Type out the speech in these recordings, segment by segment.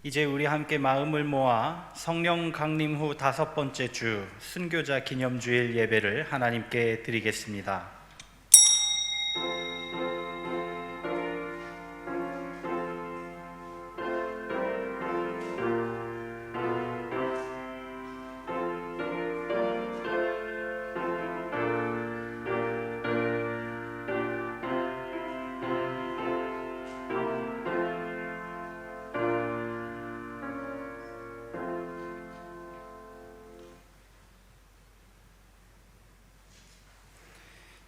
이제 우리 함께 마음을 모아 성령 강림 후 5번째 주 순교자 기념주일 예배를 하나님께 드리겠습니다.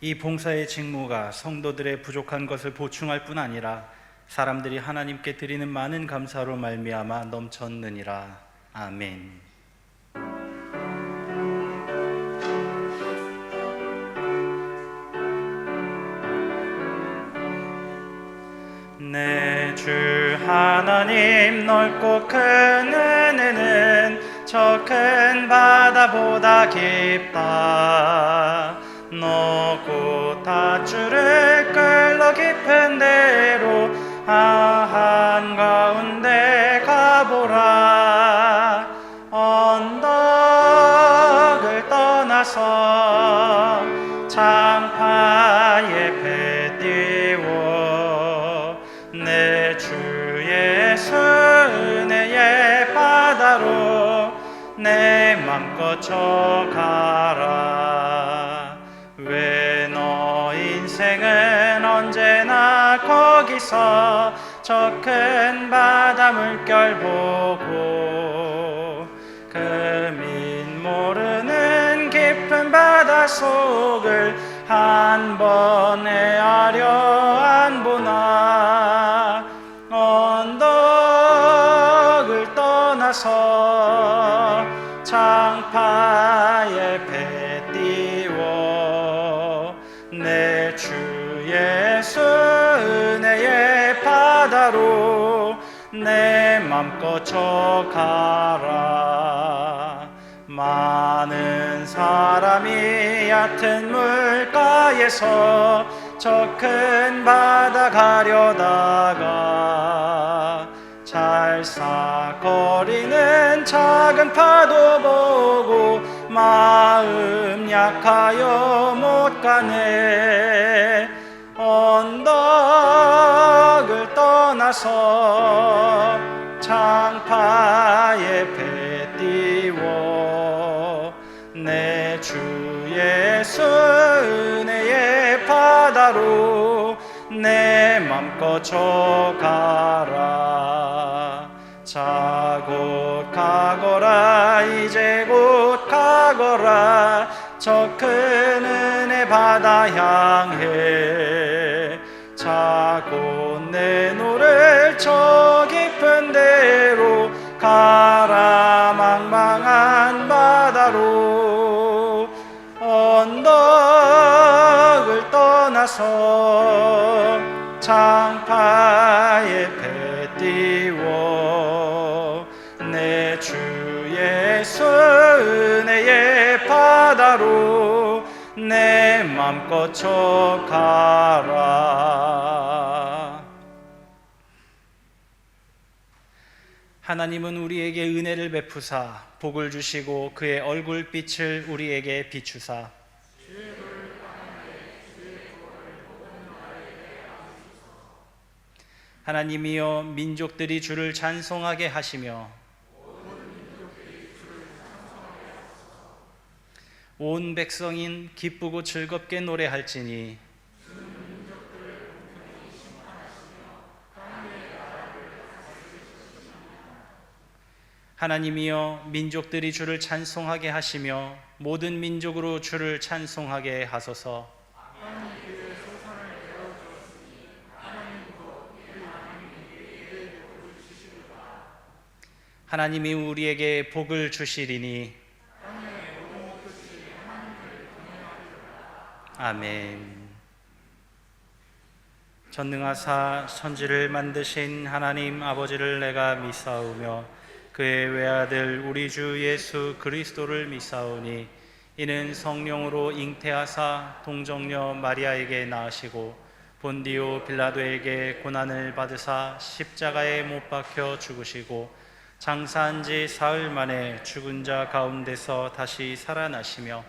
이 봉사의 직무가 성도들의 부족한 것을 보충할 뿐 아니라 사람들이 하나님께 드리는 많은 감사로 말미암아 넘쳤느니라. 아멘. 내 주 하나님 넓고 큰 은혜는 저 큰 바다보다 깊다. 너고 닷줄을 끌러 깊은 데로 한가운데 가보라. 언덕을 떠나서 창파에 배 띄워 내 주 예수 은혜의 바다로 내 맘껏 져가라. 왜 너 인생은 언제나 거기서 저 큰 바다 물결 보고 금인 모르는 깊은 바다 속을 한 번 헤아려 안 보나. 언덕을 떠나서 창파에 배 띄워 내 주 예수 은혜의 바다로 내 맘껏 져가라. 많은 사람이 얕은 물가에서 저 큰 바다 가려다가 찰싹거리는 작은 파도 보고 마음 약하여 못 가네. 언덕을 떠나서 창파에 배 띄워 내 주 예수 은혜의 바다로 내 맘껏 져가라. 자 곧 가거라. 이제 곧 가거라. 저 큰 은혜 바다 향해. 자 곧 내노를 저 깊은 데로 가라. 망망한 바다로 언덕을 떠나서 창파에 배 띄워 내 주 예수 은혜의 바다로 내 맘껏 져가라. 하나님은 우리에게 은혜를 베푸사 복을 주시고 그의 얼굴빛을 우리에게 비추사 하나님이여 민족들이 주를 찬송하게 하시며 온 백성인 기쁘고 즐겁게 노래할지니 하나님이여 민족들이 주를 찬송하게 하시며 모든 민족으로 주를 찬송하게 하소서. 하나님이 우리에게 복을 주시리니 아멘. 전능하사 천지를 만드신 하나님 아버지를 내가 믿사오며 그의 외아들 우리 주 예수 그리스도를 믿사오니 이는 성령으로 잉태하사 동정녀 마리아에게 낳으시고 본디오 빌라도에게 고난을 받으사 십자가에 못 박혀 죽으시고 장사한 지 사흘 만에 죽은 자 가운데서 다시 살아나시며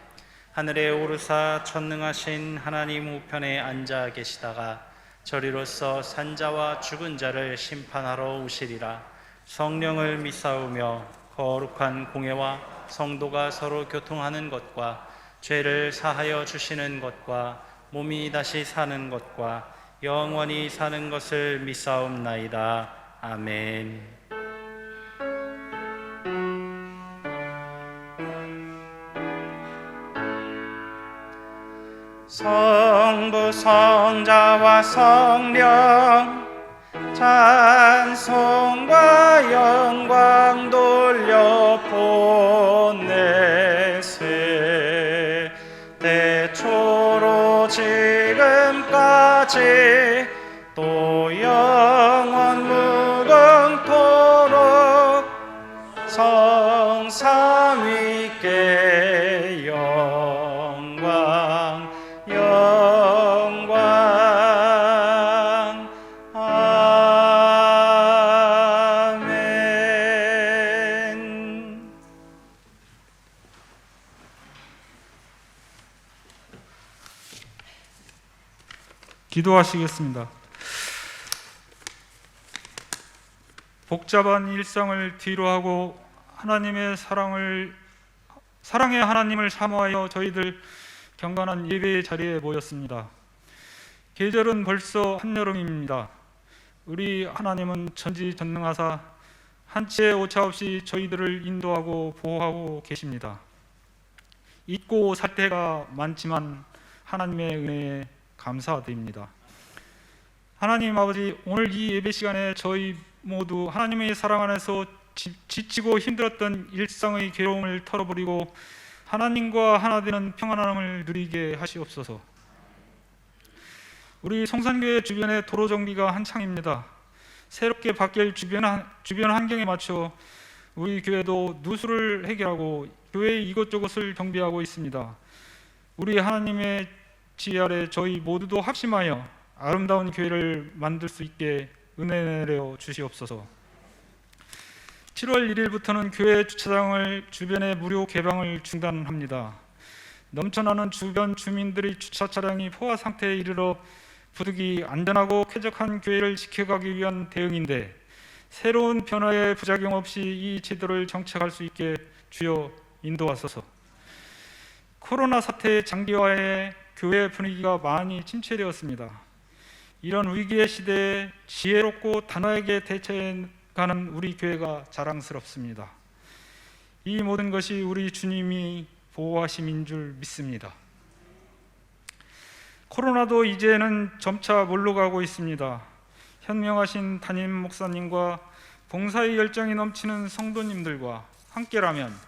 하늘에 오르사 전능하신 하나님 우편에 앉아 계시다가 저리로서 산자와 죽은 자를 심판하러 오시리라. 성령을 믿사오며 거룩한 공회와 성도가 서로 교통하는 것과 죄를 사하여 주시는 것과 몸이 다시 사는 것과 영원히 사는 것을 믿사옵나이다. 아멘. 성부 성자와 성령 찬송과 영광 돌려 보내세. 대초로 지금까지 또 영원 무궁토록 성삼위께 영광 아멘. 기도하시겠습니다. 복잡한 일상을 뒤로하고 하나님의 사랑의 하나님을 사모하여 저희들 경건한 예배의 자리에 모였습니다. 계절은 벌써 한여름입니다. 우리 하나님은 전지전능하사 한치의 오차 없이 저희들을 인도하고 보호하고 계십니다. 잊고 살 때가 많지만 하나님의 은혜에 감사드립니다. 하나님 아버지, 오늘 이 예배 시간에 저희 모두 하나님의 사랑 안에서 지치고 힘들었던 일상의 괴로움을 털어버리고 하나님과 하나 되는 평안함을 누리게 하시옵소서. 우리 성산교회 주변의 도로 정비가 한창입니다. 새롭게 바뀔 주변 환경에 맞춰 우리 교회도 누수를 해결하고 교회 이곳저곳을 정비하고 있습니다. 우리 하나님의 지혜 아래 저희 모두도 합심하여 아름다운 교회를 만들 수 있게 은혜 내려 주시옵소서. 7월 1일부터는 교회 주차장을 주변에 무료 개방을 중단합니다. 넘쳐나는 주변 주민들의 주차 차량이 포화 상태에 이르러 부득이 안전하고 쾌적한 교회를 지켜가기 위한 대응인데 새로운 변화의 부작용 없이 이 제도를 정착할 수 있게 주여 인도하소서. 코로나 사태의 장기화에 교회 분위기가 많이 침체되었습니다. 이런 위기의 시대에 지혜롭고 단호하게 대처해가는 우리 교회가 자랑스럽습니다. 이 모든 것이 우리 주님이 보호하심인 줄 믿습니다. 코로나도 이제는 점차 물러가고 있습니다. 현명하신 담임 목사님과 봉사의 열정이 넘치는 성도님들과 함께라면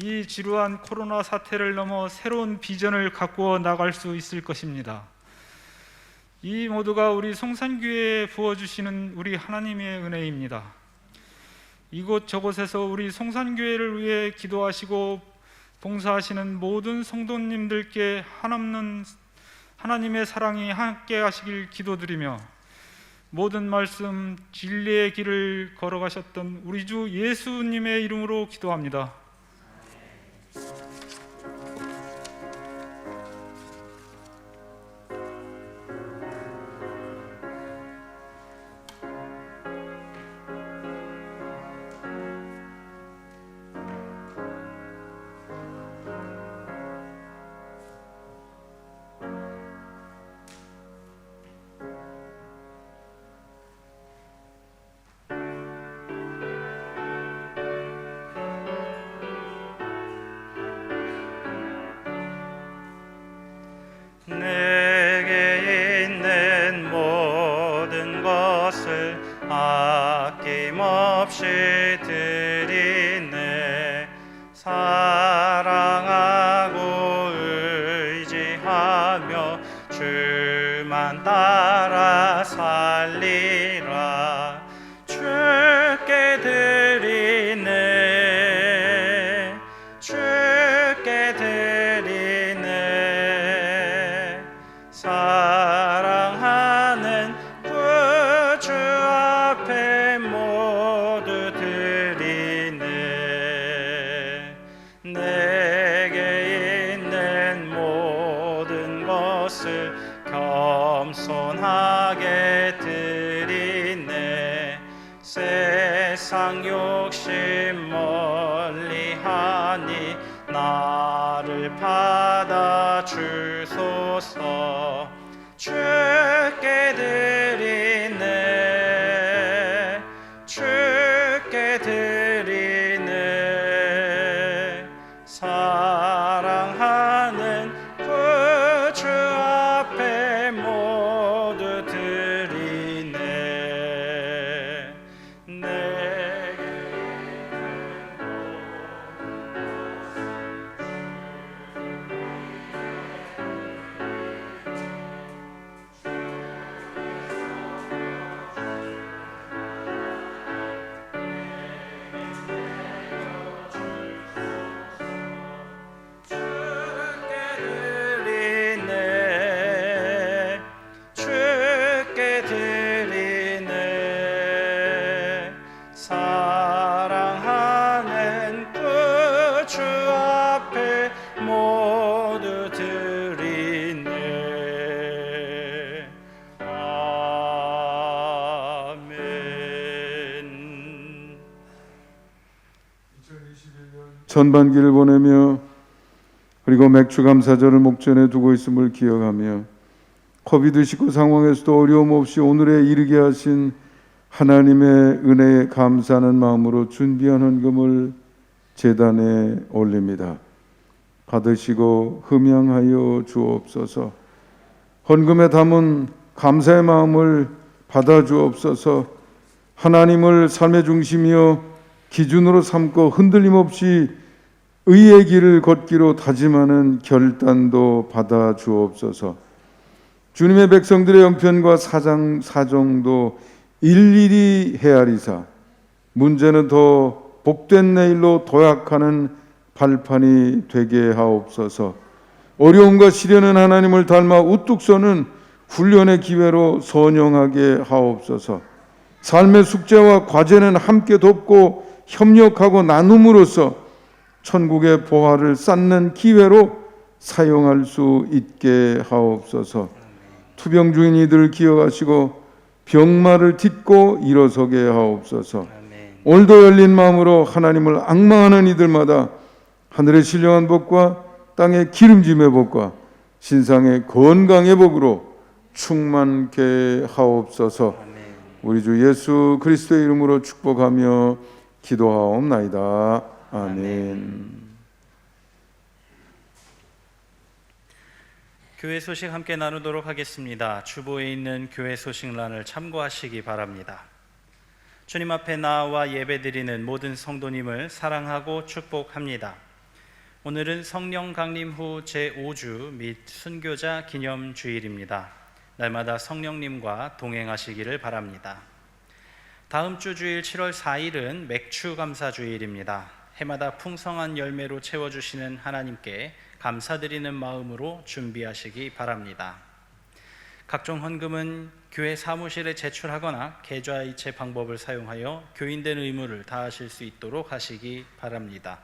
이 지루한 코로나 사태를 넘어 새로운 비전을 가꾸어 나갈 수 있을 것입니다. 이 모두가 우리 성산교회에 부어주시는 우리 하나님의 은혜입니다. 이곳저곳에서 우리 성산교회를 위해 기도하시고 봉사하시는 모든 성도님들께 한없는 하나님의 사랑이 함께 하시길 기도드리며 모든 말씀 진리의 길을 걸어가셨던 우리 주 예수님의 이름으로 기도합니다. 내게 있는 모든 것을 아낌없이 드리네. 사랑하고 의지하며 주만 따라 살리라. 주께 드리네. 주께 드리네. 사랑하는 구주 앞에 모두 드리네. 세상 욕심 멀리하니 나를 받아 주소서. 주께 드리네, 주께 드리네. 사랑하는 구주 앞에 모두 드리네. 내게 드리네, 주께 드리네. 사랑하는 구주 앞에 모두 드리네. 아멘. 전반기를 보내며 그리고 맥주 감사절을 목전에 두고 있음을 기억하며 코비드19 상황에서도 어려움 없이 오늘에 이르게 하신 하나님의 은혜에 감사하는 마음으로 준비한 헌금을 제단에 올립니다. 받으시고 흠양하여 주옵소서. 헌금에 담은 감사의 마음을 받아 주옵소서. 하나님을 삶의 중심이요 기준으로 삼고 흔들림 없이 의의 길을 걷기로 다짐하는 결단도 받아 주옵소서. 주님의 백성들의 형편과 사정도 일일이 헤아리사 문제는 더 복된 내일로 도약하는 발판이 되게 하옵소서. 어려움과 시련은 하나님을 닮아 우뚝 서는 훈련의 기회로 선용하게 하옵소서. 삶의 숙제와 과제는 함께 돕고 협력하고 나눔으로써 천국의 보화를 쌓는 기회로 사용할 수 있게 하옵소서. 투병 중인 이들을 기억하시고 병마를 딛고 일어서게 하옵소서. 오늘도 열린 마음으로 하나님을 앙망하는 이들마다 하늘의 신령한 복과 땅의 기름짐의 복과 신상의 건강의 복으로 충만케 하옵소서. 우리 주 예수 그리스도의 이름으로 축복하며 기도하옵나이다. 아멘. 교회 소식 함께 나누도록 하겠습니다. 주보에 있는 교회 소식란을 참고하시기 바랍니다. 주님 앞에 나와 예배드리는 모든 성도님을 사랑하고 축복합니다. 오늘은 성령 강림 후 제5주 및 순교자 기념 주일입니다. 날마다 성령님과 동행하시기를 바랍니다. 다음 주 주일 7월 4일은 맥주 감사 주일입니다. 해마다 풍성한 열매로 채워주시는 하나님께 감사드리는 마음으로 준비하시기 바랍니다. 각종 헌금은 교회 사무실에 제출하거나 계좌이체 방법을 사용하여 교인된 의무를 다하실 수 있도록 하시기 바랍니다.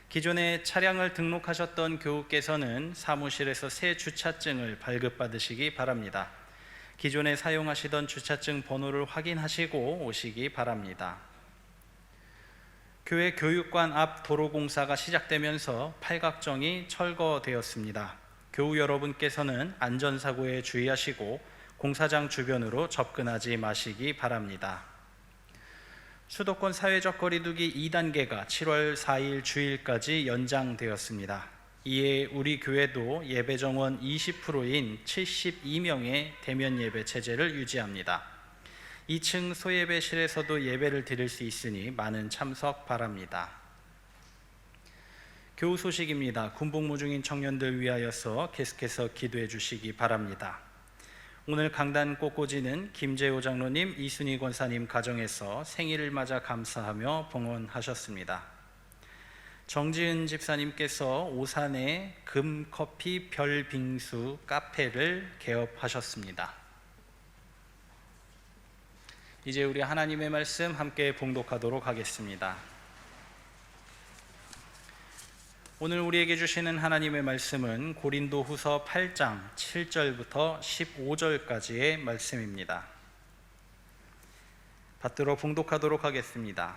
기존에 차량을 등록하셨던 교우께서는 사무실에서 새 주차증을 발급받으시기 바랍니다. 기존에 사용하시던 주차증 번호를 확인하시고 오시기 바랍니다. 교회 교육관 앞 도로공사가 시작되면서 팔각정이 철거되었습니다. 교우 여러분께서는 안전사고에 주의하시고 공사장 주변으로 접근하지 마시기 바랍니다. 수도권 사회적 거리두기 2단계가 7월 4일 주일까지 연장되었습니다. 이에 우리 교회도 예배 정원 20%인 72명의 대면 예배 체제를 유지합니다. 2층 소예배실에서도 예배를 드릴 수 있으니 많은 참석 바랍니다. 교우 소식입니다. 군복무 중인 청년들 위하여서 계속해서 기도해 주시기 바랍니다. 오늘 강단 꽃꽂이는 김재호 장로님, 이순희 권사님 가정에서 생일을 맞아 감사하며 봉헌하셨습니다. 정지은 집사님께서 오산에 금커피 별빙수 카페를 개업하셨습니다. 이제 우리 하나님의 말씀 함께 봉독하도록 하겠습니다. 오늘 우리에게 주시는 하나님의 말씀은 고린도후서 8장 7절부터 15절까지의 말씀입니다. 받들어 봉독하도록 하겠습니다.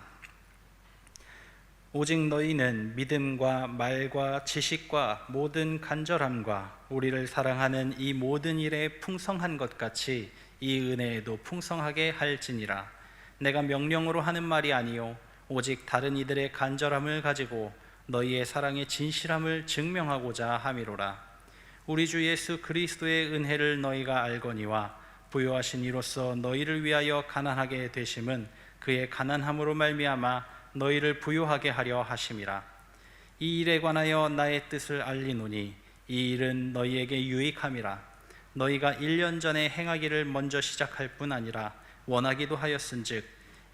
오직 너희는 믿음과 말과 지식과 모든 간절함과 우리를 사랑하는 이 모든 일에 풍성한 것 같이 이 은혜에도 풍성하게 할지니라. 내가 명령으로 하는 말이 아니요 오직 다른 이들의 간절함을 가지고 너희의 사랑의 진실함을 증명하고자 함이로라. 우리 주 예수 그리스도의 은혜를 너희가 알거니와 부요하신 이로써 너희를 위하여 가난하게 되심은 그의 가난함으로 말미암아 너희를 부요하게 하려 하심이라. 이 일에 관하여 나의 뜻을 알리노니 이 일은 너희에게 유익함이라. 너희가 1년 전에 행하기를 먼저 시작할 뿐 아니라 원하기도 하였은즉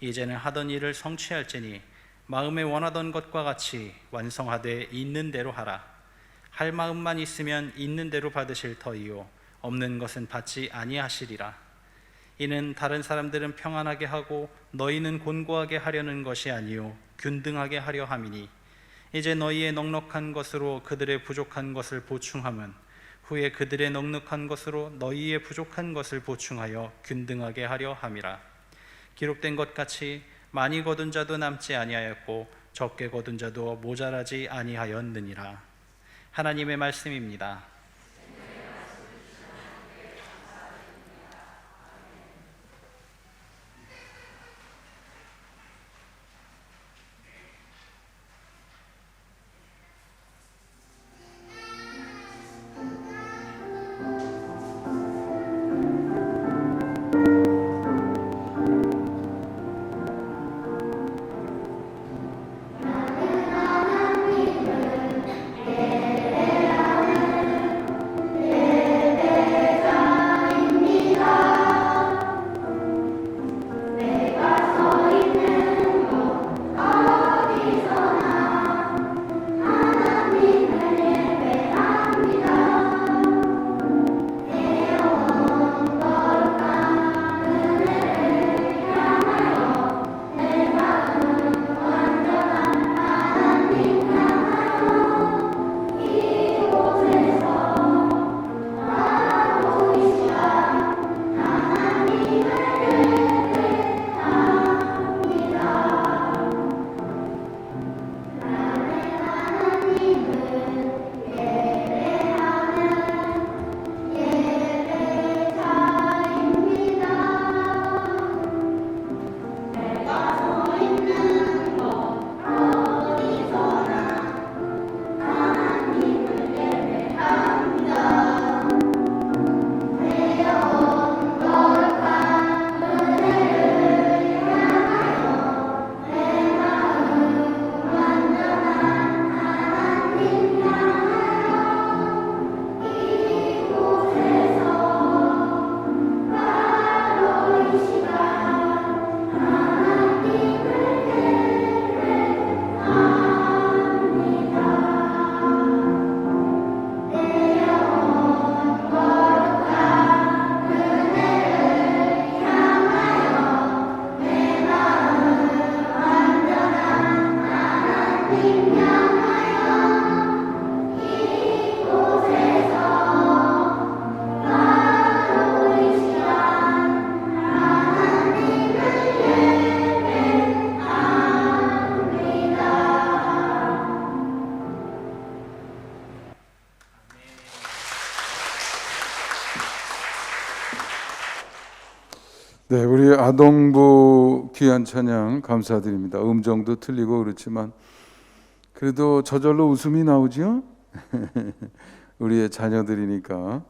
이제는 하던 일을 성취할지니 마음에 원하던 것과 같이 완성하되 있는 대로 하라. 할 마음만 있으면 있는 대로 받으실 터이요 없는 것은 받지 아니하시리라. 이는 다른 사람들은 평안하게 하고 너희는 곤고하게 하려는 것이 아니요 균등하게 하려 함이니 이제 너희의 넉넉한 것으로 그들의 부족한 것을 보충함은 후에 그들의 넉넉한 것으로 너희의 부족한 것을 보충하여 균등하게 하려 함이라. 기록된 것 같이 많이 거둔 자도 남지 아니하였고 적게 거둔 자도 모자라지 아니하였느니라. 하나님의 말씀입니다. 네, 우리 아동부 귀한 찬양 감사드립니다. 음정도 틀리고 그렇지만 그래도 저절로 웃음이 나오죠. 우리의 자녀들이니까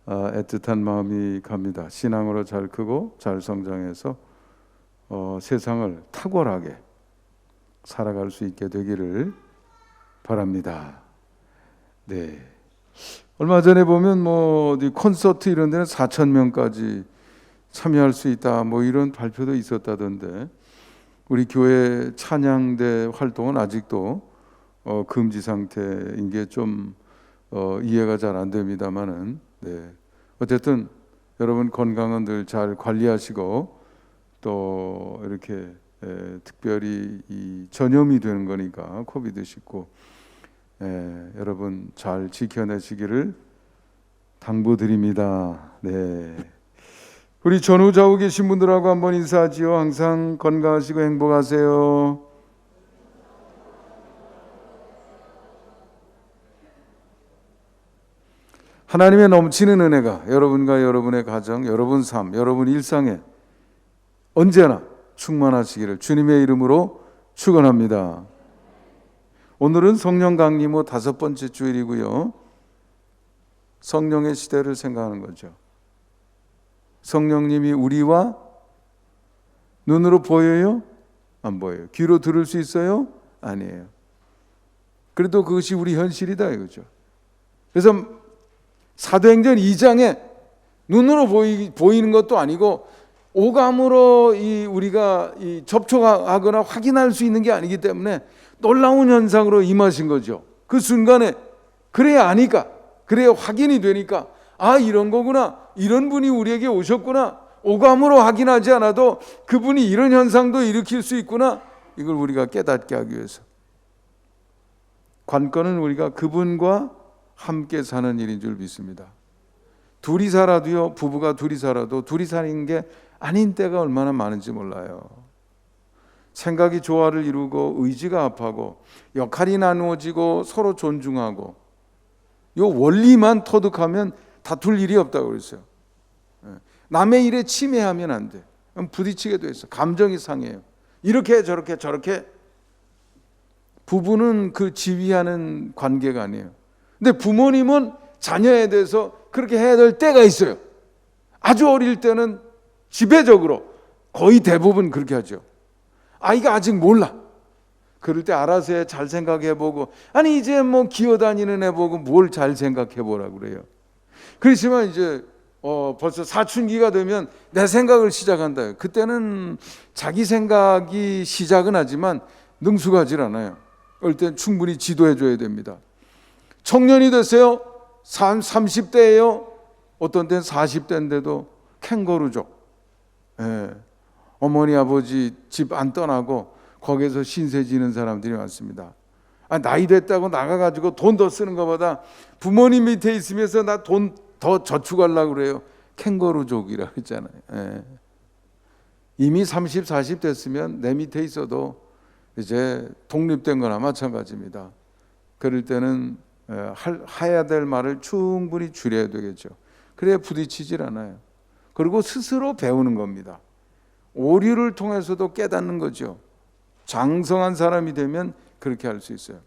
애틋한 마음이 갑니다. 신앙으로 잘 크고 잘 성장해서 세상을 탁월하게 살아갈 수 있게 되기를 바랍니다. 네. 얼마 전에 보면 뭐 어디 콘서트 이런 데는 4,000명까지 참여할 수 있다 뭐 이런 발표도 있었다던데 우리 교회 찬양대 활동은 아직도 금지 상태인 게 좀 이해가 잘 안 됩니다만은 네. 어쨌든 여러분 건강은 늘 잘 관리하시고 또 이렇게 특별히 이 전염이 되는 거니까 코비드19 여러분 잘 지켜내시기를 당부드립니다. 네. 우리 전후 좌우 계신 분들하고 한번 인사하지요. 항상 건강하시고 행복하세요. 하나님의 넘치는 은혜가 여러분과 여러분의 가정, 여러분 삶, 여러분 일상에 언제나 충만하시기를 주님의 이름으로 축원합니다. 오늘은 성령 강림 후 5번째 주일이고요. 성령의 시대를 생각하는 거죠. 성령님이 우리와 눈으로 보여요? 안 보여요. 귀로 들을 수 있어요? 아니에요. 그래도 그것이 우리 현실이다 이거죠. 그래서 사도행전 2장에 눈으로 보이는 것도 아니고 오감으로 우리가 접촉하거나 확인할 수 있는 게 아니기 때문에 놀라운 현상으로 임하신 거죠. 그 순간에 그래야 아니까, 그래야 확인이 되니까 아 이런 거구나, 이런 분이 우리에게 오셨구나, 오감으로 확인하지 않아도 그분이 이런 현상도 일으킬 수 있구나, 이걸 우리가 깨닫게 하기 위해서. 관건은 우리가 그분과 함께 사는 일인 줄 믿습니다. 둘이 살아도요, 부부가 둘이 살아도 둘이 사는 게 아닌 때가 얼마나 많은지 몰라요. 생각이 조화를 이루고 의지가 합하고 역할이 나누어지고 서로 존중하고 요 원리만 터득하면 다툴 일이 없다고 그랬어요. 남의 일에 침해하면 안 돼. 부딪히게 돼 있어. 감정이 상해요. 이렇게 저렇게 부부는 그 지휘하는 관계가 아니에요. 근데 부모님은 자녀에 대해서 그렇게 해야 될 때가 있어요. 아주 어릴 때는 지배적으로 거의 대부분 그렇게 하죠. 아이가 아직 몰라. 그럴 때 알아서 잘 생각해보고, 아니 이제 뭐 기어다니는 애 보고 뭘 잘 생각해보라고 그래요. 그렇지만 이제 벌써 사춘기가 되면 내 생각을 시작한다. 그때는 자기 생각이 시작은 하지만 능숙하질 않아요. 그럴 땐 충분히 지도해줘야 됩니다. 청년이 됐어요. 30대예요. 어떤 때는 40대인데도 캥거루족. 어머니 아버지 집 안 떠나고 거기에서 신세 지는 사람들이 많습니다. 나이 됐다고 나가가지고 돈 더 쓰는 것보다 부모님 밑에 있으면서 나 돈 더 저축하려고 그래요. 캥거루족이라고 했잖아요. 이미 30, 40 됐으면 내 밑에 있어도 이제 독립된 거나 마찬가지입니다. 그럴 때는 해야 될 말을 충분히 줄여야 되겠죠. 그래야 부딪히질 않아요. 그리고 스스로 배우는 겁니다. 오류를 통해서도 깨닫는 거죠. 장성한 사람이 되면 그렇게 할 수 있어요.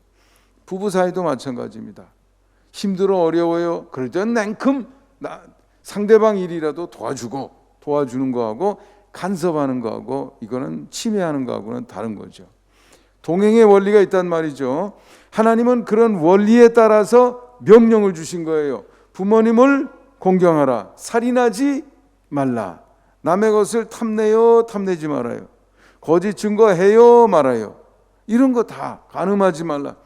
부부 사이도 마찬가지입니다. 힘들어 어려워요. 그럴 땐 냉큼 상대방 일이라도 도와주는 거하고 간섭하는 거하고 이거는 침해하는 거하고는 다른 거죠. 동행의 원리가 있단 말이죠. 하나님은 그런 원리에 따라서 명령을 주신 거예요. 부모님을 공경하라. 살인하지 말라. 남의 것을 탐내지 말아요. 거짓 증거해요 말아요. 이런 거 다 간음하지 말라.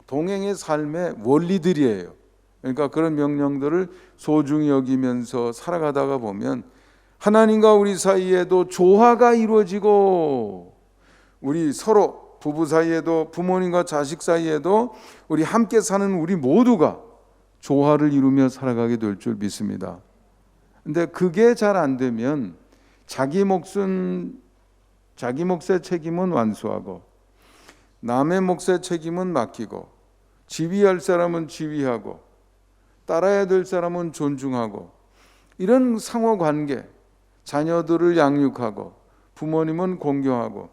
동행의 삶의 원리들이에요. 그러니까 그런 명령들을 소중히 여기면서 살아가다가 보면 하나님과 우리 사이에도 조화가 이루어지고, 우리 서로 부부 사이에도 부모님과 자식 사이에도 우리 함께 사는 우리 모두가 조화를 이루며 살아가게 될 줄 믿습니다. 근데 그게 잘 안 되면 자기 몫의 책임은 완수하고 남의 몫의 책임은 맡기고 지휘할 사람은 지휘하고 따라야 될 사람은 존중하고, 이런 상호관계, 자녀들을 양육하고 부모님은 공경하고,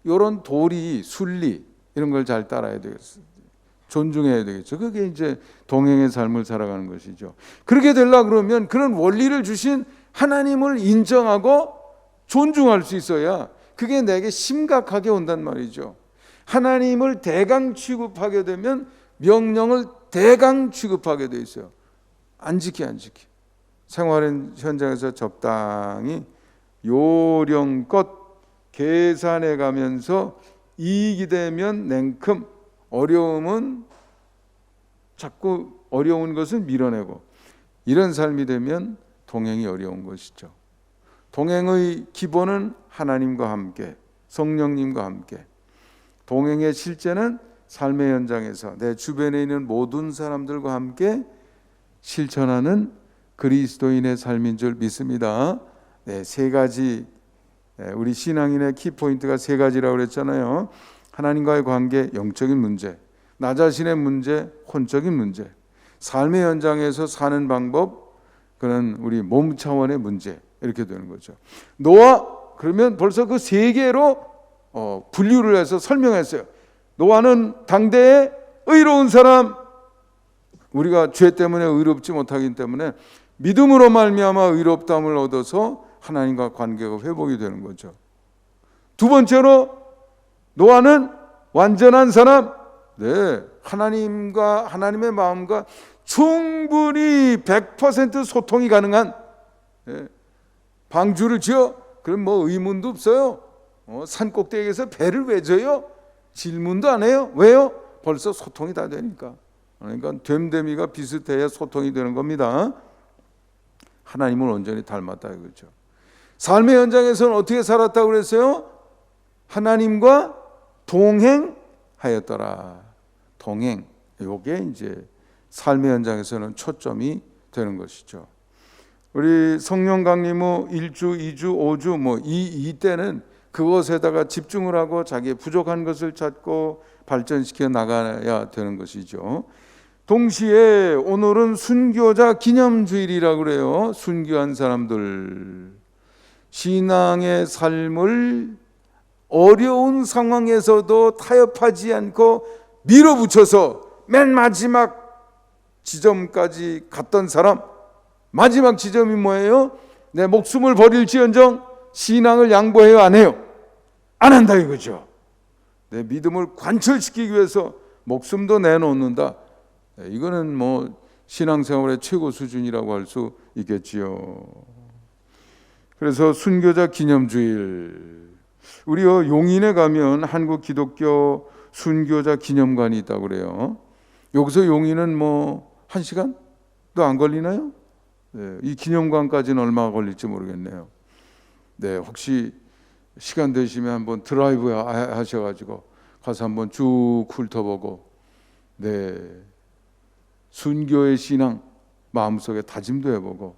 이런 도리, 순리 이런 걸 잘 따라야 되겠어요. 존중해야 되겠죠. 그게 이제 동행의 삶을 살아가는 것이죠. 그렇게 되려고 그러면 그런 원리를 주신 하나님을 인정하고 존중할 수 있어야 그게 내게 심각하게 온단 말이죠. 하나님을 대강 취급하게 되면 명령을 대강 취급하게 돼 있어요. 안 지키. 생활 현장에서 적당히 요령껏 계산해 가면서 이익이 되면 냉큼, 어려움은 자꾸 어려운 것을 밀어내고, 이런 삶이 되면 동행이 어려운 것이죠. 동행의 기본은 하나님과 함께, 성령님과 함께. 동행의 실제는 삶의 현장에서 내 주변에 있는 모든 사람들과 함께 실천하는 그리스도인의 삶인 줄 믿습니다. 네, 세 가지. 우리 신앙인의 키포인트가 세 가지라고 그랬잖아요. 하나님과의 관계, 영적인 문제, 나 자신의 문제, 혼적인 문제, 삶의 현장에서 사는 방법, 그는 우리 몸 차원의 문제, 이렇게 되는 거죠. 노아, 그러면 벌써 그 세 개로 분류를 해서 설명했어요. 노아는 당대의 의로운 사람, 우리가 죄 때문에 의롭지 못하기 때문에 믿음으로 말미암아 의롭다함을 얻어서 하나님과 관계가 회복이 되는 거죠. 두 번째로 노아는 완전한 사람, 네, 하나님과 하나님의 마음과 충분히 100% 소통이 가능한, 네, 방주를 지어 그럼 뭐 의문도 없어요. 산 꼭대기에서 배를 왜 져요? 질문도 안 해요. 왜요? 벌써 소통이 다 되니까. 그러니까 됨됨이가 비슷해야 소통이 되는 겁니다. 하나님을 온전히 닮았다 이거죠. 삶의 현장에서는 어떻게 살았다고 그랬어요? 하나님과 동행하였더라. 동행. 이게 이제 삶의 현장에서는 초점이 되는 것이죠. 우리 성령 강림 후 1주, 2주, 5주 이 때는 그것에다가 집중을 하고 자기의 부족한 것을 찾고 발전시켜 나가야 되는 것이죠. 동시에 오늘은 순교자 기념주일이라고 그래요. 순교한 사람들, 신앙의 삶을 어려운 상황에서도 타협하지 않고 밀어붙여서 맨 마지막 지점까지 갔던 사람. 마지막 지점이 뭐예요? 내 목숨을 버릴지언정 신앙을 양보해요, 안 해요? 안 한다 이거죠. 내 믿음을 관철시키기 위해서 목숨도 내놓는다. 이거는 뭐 신앙생활의 최고 수준이라고 할 수 있겠지요. 그래서 순교자 기념주일, 우리 용인에 가면 한국 기독교 순교자 기념관이 있다고 그래요. 여기서 용인은 뭐 1시간도 안 걸리나요? 네, 이 기념관까지는 얼마나 걸릴지 모르겠네요. 네, 혹시 시간 되시면 한번 드라이브 하셔가지고 가서 한번 쭉 훑어보고, 네, 순교의 신앙 마음속에 다짐도 해보고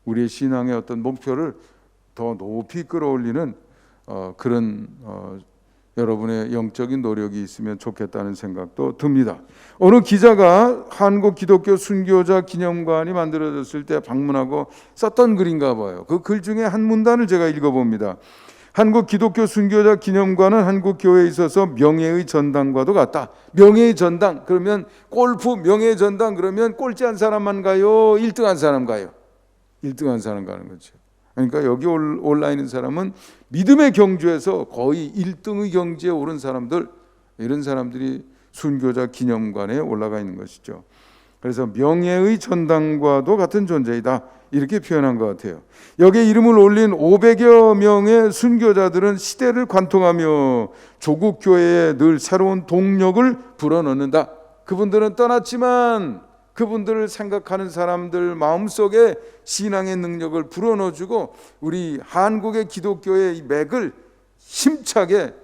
우리의 신앙의 어떤 목표를 더 높이 끌어올리는 그런 여러분의 영적인 노력이 있으면 좋겠다는 생각도 듭니다. 어느 기자가 한국 기독교 순교자 기념관이 만들어졌을 때 방문하고 썼던 글인가 봐요. 그 글 중에 한 문단을 제가 읽어봅니다. 한국 기독교 순교자 기념관은 한국 교회에 있어서 명예의 전당과도 같다. 명예의 전당 그러면 골프 명예의 전당 그러면 꼴찌한 사람만 가요? 1등한 사람 가요? 1등한 사람 가는 거죠. 그러니까 여기 올라 있는 사람은 믿음의 경주에서 거의 1등의 경지에 오른 사람들, 이런 사람들이 순교자 기념관에 올라가 있는 것이죠. 그래서 명예의 전당과도 같은 존재이다, 이렇게 표현한 것 같아요. 여기에 이름을 올린 500여 명의 순교자들은 시대를 관통하며 조국 교회에 늘 새로운 동력을 불어넣는다. 그분들은 떠났지만 그분들을 생각하는 사람들 마음속에 신앙의 능력을 불어넣어주고 우리 한국의 기독교의 이 맥을 힘차게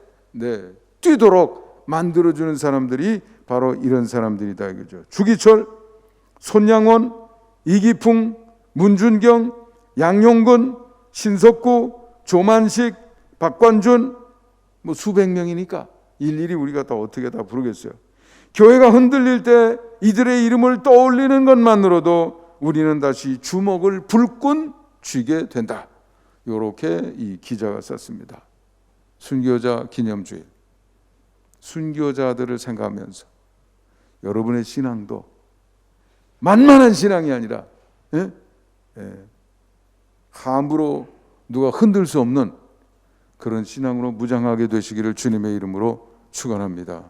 뛰도록 만들어주는 사람들이 바로 이런 사람들이다 이거죠. 주기철, 손양원, 이기풍, 문준경, 양용근, 신석구, 조만식, 박관준, 뭐 수백 명이니까 일일이 우리가 다 어떻게 다 부르겠어요. 교회가 흔들릴 때 이들의 이름을 떠올리는 것만으로도 우리는 다시 주먹을 불끈 쥐게 된다. 이렇게 이 기자가 썼습니다. 순교자 기념주일, 순교자들을 생각하면서 여러분의 신앙도 만만한 신앙이 아니라 함부로 누가 흔들 수 없는 그런 신앙으로 무장하게 되시기를 주님의 이름으로 축원합니다.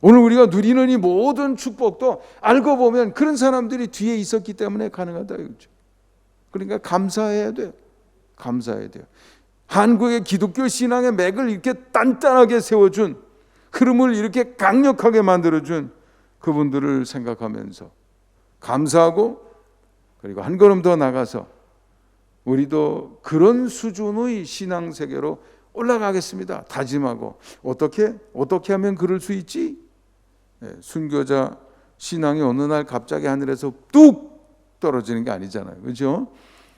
오늘 우리가 누리는 이 모든 축복도 알고 보면 그런 사람들이 뒤에 있었기 때문에 가능하다 이거죠. 그러니까 감사해야 돼요. 감사해야 돼요. 한국의 기독교 신앙의 맥을 이렇게 단단하게 세워준, 흐름을 이렇게 강력하게 만들어준 그분들을 생각하면서 감사하고, 그리고 한 걸음 더 나가서 우리도 그런 수준의 신앙 세계로 올라가겠습니다. 다짐하고 어떻게 하면 그럴 수 있지? 순교자 신앙이 어느 날 갑자기 하늘에서 뚝 떨어지는 게 아니잖아요. 그렇죠?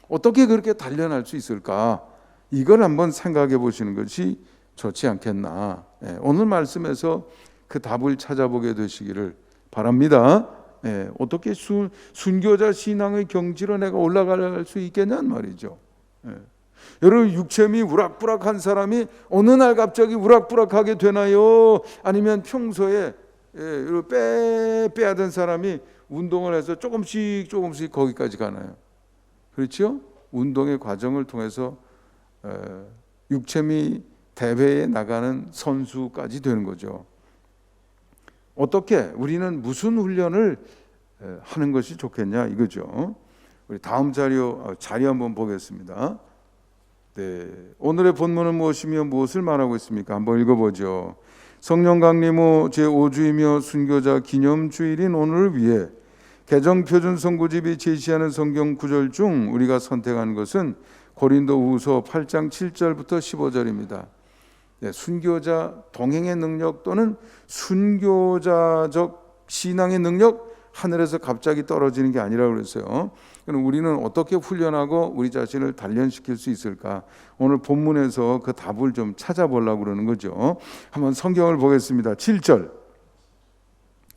어떻게 그렇게 단련할 수 있을까? 이걸 한번 생각해 보시는 것이 좋지 않겠나. 오늘 말씀에서 그 답을 찾아보게 되시기를 바랍니다. 어떻게 순교자 신앙의 경지로 내가 올라갈 수 있겠냐는 말이죠. 여러분, 육체미 우락부락한 사람이 어느 날 갑자기 우락부락하게 되나요? 아니면 평소에 빼야된 사람이 운동을 해서 조금씩 거기까지 가나요? 그렇죠? 운동의 과정을 통해서 육체미 대회에 나가는 선수까지 되는 거죠. 어떻게 우리는 무슨 훈련을 하는 것이 좋겠냐 이거죠. 우리 다음 자료 한번 보겠습니다. 네, 오늘의 본문은 무엇이며 무엇을 말하고 있습니까? 한번 읽어보죠. 성령 강림 후 제5주이며 순교자 기념주일인 오늘을 위해 개정표준 선구집이 제시하는 성경 구절 중 우리가 선택한 것은 고린도후서 8장 7절부터 15절입니다. 네, 순교자 동행의 능력 또는 순교자적 신앙의 능력, 하늘에서 갑자기 떨어지는 게 아니라고 그랬어요. 그럼 우리는 어떻게 훈련하고 우리 자신을 단련시킬 수 있을까? 오늘 본문에서 그 답을 좀 찾아보려고 그러는 거죠. 한번 성경을 보겠습니다. 7절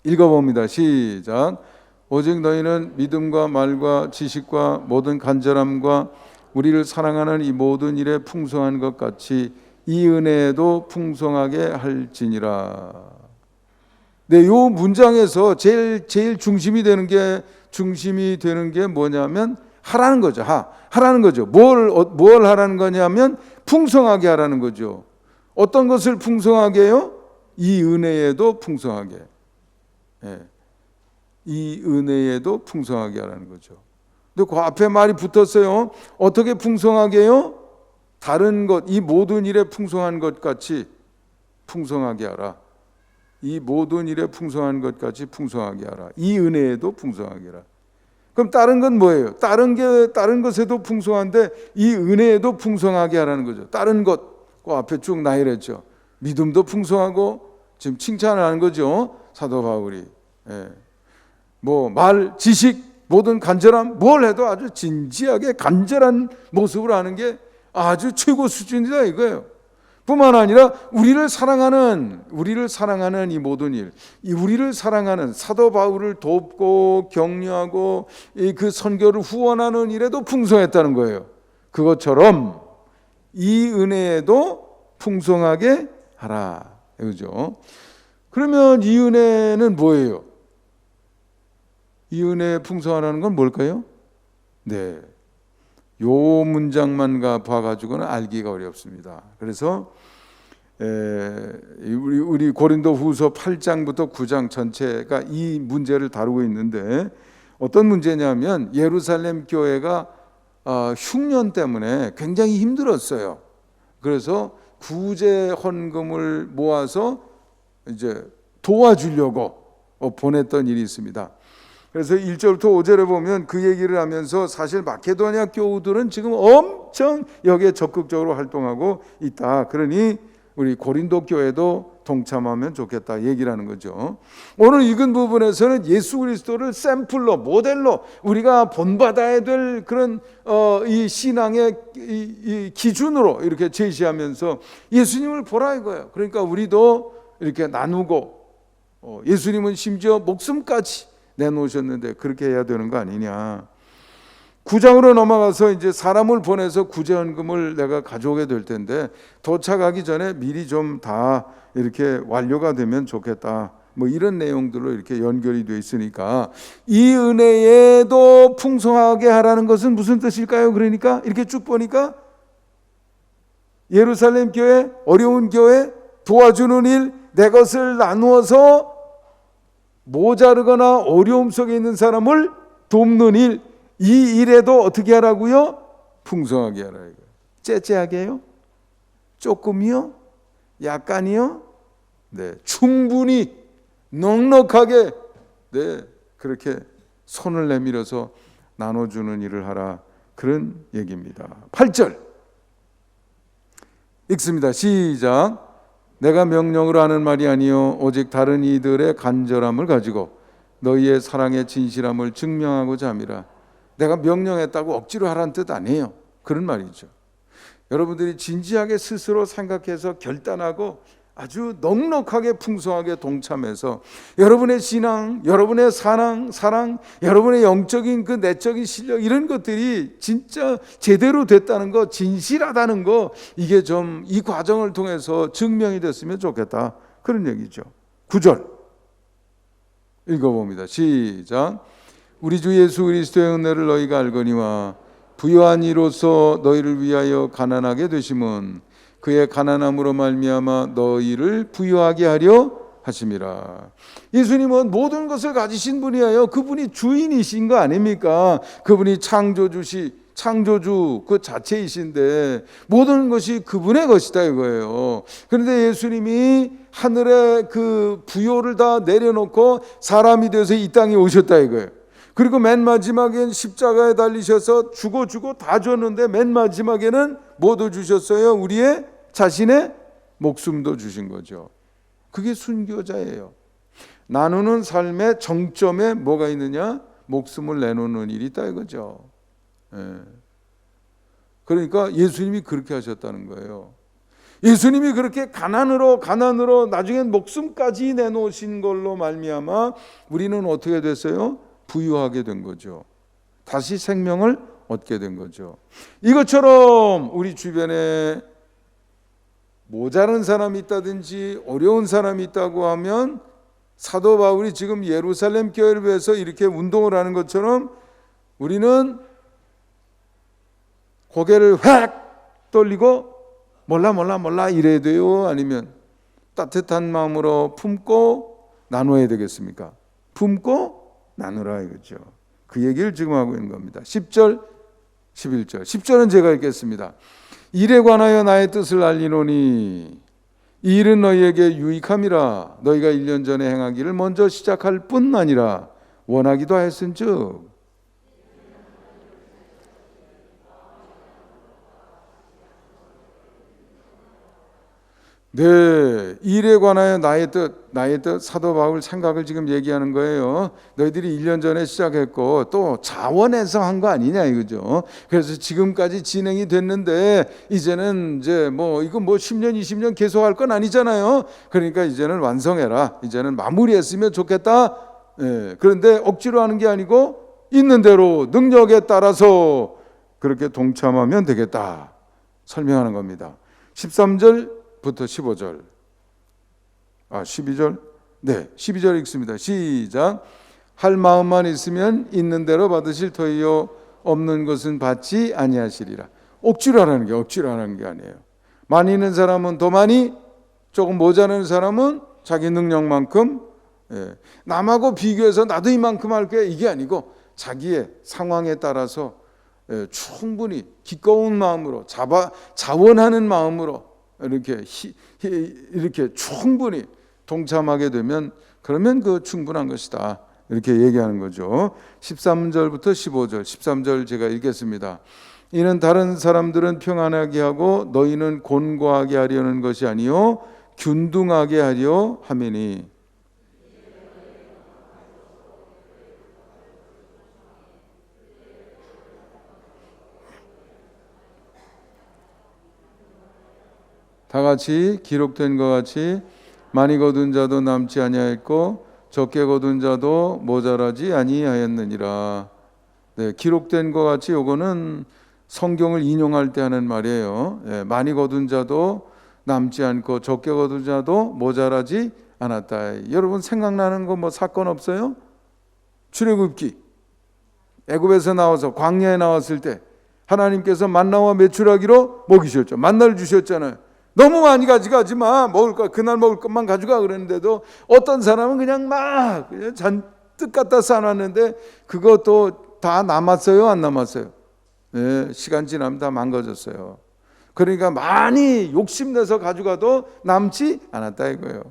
읽어봅니다. 시작. 오직 너희는 믿음과 말과 지식과 모든 간절함과 우리를 사랑하는 이 모든 일에 풍성한 것 같이 이 은혜에도 풍성하게 할지니라. 네, 요 문장에서 제일 중심이 되는 게 뭐냐면 하라는 거죠. 하라는 거죠. 뭘 하라는 거냐면 풍성하게 하라는 거죠. 어떤 것을 풍성하게 해요? 이 은혜에도 풍성하게. 이 은혜에도 풍성하게 하라는 거죠. 근데 그 앞에 말이 붙었어요. 어떻게 풍성하게 해요? 다른 것, 이 모든 일에 풍성한 것 같이 풍성하게 하라. 이 모든 일에 풍성한 것 같이 풍성하게 하라. 이 은혜에도 풍성하게 하라. 그럼 다른 건 뭐예요? 다른 것에도 풍성한데 이 은혜에도 풍성하게 하라는 거죠. 다른 것, 그 앞에 쭉 나열했죠. 믿음도 풍성하고 지금 칭찬을 하는 거죠. 사도 바울이. 말, 지식, 모든 간절함, 뭘 해도 아주 진지하게 간절한 모습으로 하는 게 아주 최고 수준이다 이거예요. 뿐만 아니라 우리를 사랑하는 이 모든 일, 우리를 사랑하는 사도 바울을 돕고 격려하고 그 선교를 후원하는 일에도 풍성했다는 거예요. 그것처럼 이 은혜에도 풍성하게 하라. 그죠? 그러면 이 은혜는 뭐예요? 이 은혜에 풍성하라는 건 뭘까요? 네, 요 문장만 봐가지고는 알기가 어렵습니다. 그래서 우리 고린도후서 8장부터 9장 전체가 이 문제를 다루고 있는데 어떤 문제냐면 예루살렘 교회가 흉년 때문에 굉장히 힘들었어요. 그래서 구제 헌금을 모아서 이제 도와주려고 보냈던 일이 있습니다. 그래서 1절부터 5절에 보면 그 얘기를 하면서 사실 마케도니아 교우들은 지금 엄청 여기에 적극적으로 활동하고 있다. 그러니 우리 고린도 교회도 동참하면 좋겠다 얘기를 하는 거죠. 오늘 읽은 부분에서는 예수 그리스도를 샘플로, 모델로 우리가 본받아야 될 그런 이 신앙의 이 기준으로 이렇게 제시하면서 예수님을 보라 이거예요. 그러니까 우리도 이렇게 나누고 예수님은 심지어 목숨까지 내놓으셨는데 그렇게 해야 되는 거 아니냐. 9장으로 넘어가서 이제 사람을 보내서 구제헌금을 내가 가져오게 될 텐데 도착하기 전에 미리 좀 다 이렇게 완료가 되면 좋겠다. 이런 내용들로 이렇게 연결이 돼 있으니까 이 은혜에도 풍성하게 하라는 것은 무슨 뜻일까요? 그러니까 이렇게 쭉 보니까 예루살렘 교회, 어려운 교회, 도와주는 일, 내 것을 나누어서 모자르거나 어려움 속에 있는 사람을 돕는 일, 이 일에도 어떻게 하라고요? 풍성하게 하라. 째째하게 해요? 조금이요? 약간이요? 네, 충분히 넉넉하게 그렇게 손을 내밀어서 나눠주는 일을 하라. 그런 얘기입니다. 8절 읽습니다. 시작. 내가 명령으로 하는 말이 아니요 오직 다른 이들의 간절함을 가지고 너희의 사랑의 진실함을 증명하고자 함이라. 내가 명령했다고 억지로 하라는 뜻 아니에요. 그런 말이죠. 여러분들이 진지하게 스스로 생각해서 결단하고 아주 넉넉하게 풍성하게 동참해서 여러분의 신앙, 여러분의 사랑, 여러분의 영적인 그 내적인 실력 이런 것들이 진짜 제대로 됐다는 거, 진실하다는 거, 이게 좀 이 과정을 통해서 증명이 됐으면 좋겠다, 그런 얘기죠. 9절 읽어봅니다. 시작. 우리 주 예수 그리스도의 은혜를 너희가 알거니와 부요한 이로써 너희를 위하여 가난하게 되심은 그의 가난함으로 말미암아 너희를 부유하게 하려 하심이라. 예수님은 모든 것을 가지신 분이에요. 그분이 주인이신 거 아닙니까? 그분이 창조주 그 자체이신데 모든 것이 그분의 것이다 이거예요. 그런데 예수님이 하늘의 그 부요를 다 내려놓고 사람이 되어서 이 땅에 오셨다 이거예요. 그리고 맨 마지막엔 십자가에 달리셔서 주고 다 줬는데 맨 마지막에는 뭐도 주셨어요? 우리의 자신의 목숨도 주신 거죠. 그게 순교자예요. 나누는 삶의 정점에 뭐가 있느냐? 목숨을 내놓는 일이 있다 이거죠. 그러니까 예수님이 그렇게 하셨다는 거예요. 예수님이 그렇게 가난으로 나중엔 목숨까지 내놓으신 걸로 말미암아 우리는 어떻게 됐어요? 부유하게 된 거죠. 다시 생명을 얻게 된 거죠. 이것처럼 우리 주변에 모자란 사람이 있다든지 어려운 사람이 있다고 하면 사도 바울이 지금 예루살렘 교회를 위해서 이렇게 운동을 하는 것처럼 우리는 고개를 획 돌리고 몰라 이래야 돼요? 아니면 따뜻한 마음으로 품고 나눠야 되겠습니까? 품고 나누라 이거죠. 그 얘기를 지금 하고 있는 겁니다. 10절, 11절. 10절은 제가 읽겠습니다. 일에 관하여 나의 뜻을 알리노니 이 일은 너희에게 유익함이라. 너희가 1년 전에 행하기를 먼저 시작할 뿐 아니라 원하기도 하였은즉. 네, 일에 관하여 나의 뜻 사도 바울 생각을 지금 얘기하는 거예요. 너희들이 1년 전에 시작했고 또 자원해서 한 거 아니냐 이거죠. 그래서 지금까지 진행이 됐는데 이제는 이제 이거 10년 20년 계속 할 건 아니잖아요. 그러니까 이제는 완성해라. 이제는 마무리했으면 좋겠다. 그런데 억지로 하는 게 아니고 있는 대로 능력에 따라서 그렇게 동참하면 되겠다 설명하는 겁니다. 13절 부터 15절 12절 12절 읽습니다. 시작. 할 마음만 있으면 있는 대로 받으실 터이요 없는 것은 받지 아니하시리라. 억지로 하라는 게 아니에요. 많이 있는 사람은 더 많이, 조금 모자라는 사람은 자기 능력만큼, 남하고 비교해서 나도 이만큼 할 거야 이게 아니고 자기의 상황에 따라서 충분히 기꺼운 마음으로 자원하는 마음으로 이렇게 충분히 동참하게 되면 그러면 그 충분한 것이다 이렇게 얘기하는 거죠. 13절부터 15절 13절 제가 읽겠습니다. 이는 다른 사람들은 평안하게 하고 너희는 곤고하게 하려는 것이 아니요 균등하게 하려 함이니. 다 같이 기록된 것 같이 많이 거둔 자도 남지 아니하였고 적게 거둔 자도 모자라지 아니하였느니라. 네, 기록된 것 같이 요거는 성경을 인용할 때 하는 말이에요. 많이 거둔 자도 남지 않고 적게 거둔 자도 모자라지 않았다. 여러분 생각나는 거 사건 없어요? 출애굽기 애굽에서 나와서 광야에 나왔을 때 하나님께서 만나와 메추라기로 먹이셨죠. 만나를 주셨잖아요. 너무 많이 가져가지 마. 먹을 거 그날 먹을 것만 가져가 그랬는데도 어떤 사람은 그냥 잔뜩 갖다 싸놨는데 그것도 다 남았어요, 안 남았어요? 네, 시간 지나면 다 망가졌어요. 그러니까 많이 욕심내서 가져가도 남지 않았다 이거예요.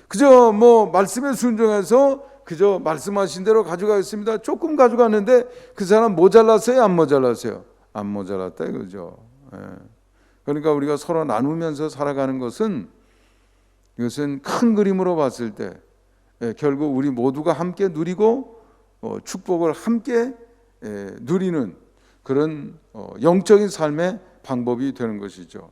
그저 말씀에 순종해서 그저 말씀하신 대로 가져가겠습니다. 조금 가져갔는데 그 사람 모자랐어요, 안 모자랐어요? 안 모자랐다 이거죠. 그러니까 우리가 서로 나누면서 살아가는 것은 이것은 큰 그림으로 봤을 때 결국 우리 모두가 함께 누리고 축복을 함께 누리는 그런 영적인 삶의 방법이 되는 것이죠.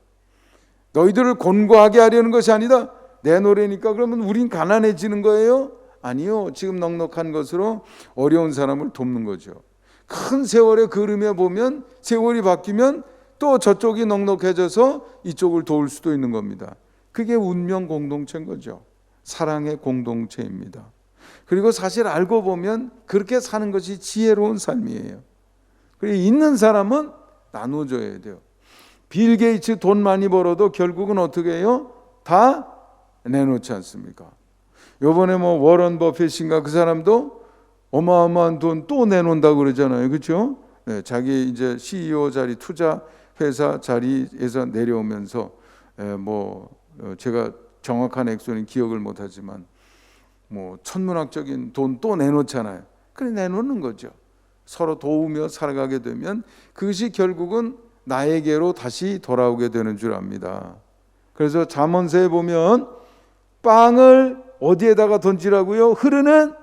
너희들을 곤고하게 하려는 것이 아니다. 내 노래니까 그러면 우린 가난해지는 거예요? 아니요. 지금 넉넉한 것으로 어려운 사람을 돕는 거죠. 큰 세월의 흐름에 보면 세월이 바뀌면 또 저쪽이 넉넉해져서 이쪽을 도울 수도 있는 겁니다. 그게 운명 공동체인 거죠. 사랑의 공동체입니다. 그리고 사실 알고 보면 그렇게 사는 것이 지혜로운 삶이에요. 그리고 있는 사람은 나눠줘야 돼요. 빌 게이츠 돈 많이 벌어도 결국은 어떻게 해요? 다 내놓지 않습니까? 요번에 뭐 워런 버핏인가 그 사람도 어마어마한 돈 또 내놓는다고 그러잖아요. 그렇죠? 네, 자기 이제 CEO 자리, 투자 회사 자리에서 내려오면서 제가 정확한 액수는 기억을 못 하지만 뭐 천문학적인 돈 또 내놓잖아요. 그래 내놓는 거죠. 서로 도우며 살아가게 되면 그것이 결국은 나에게로 다시 돌아오게 되는 줄 압니다. 그래서 잠언서에 보면 빵을 어디에다가 던지라고요? 흐르는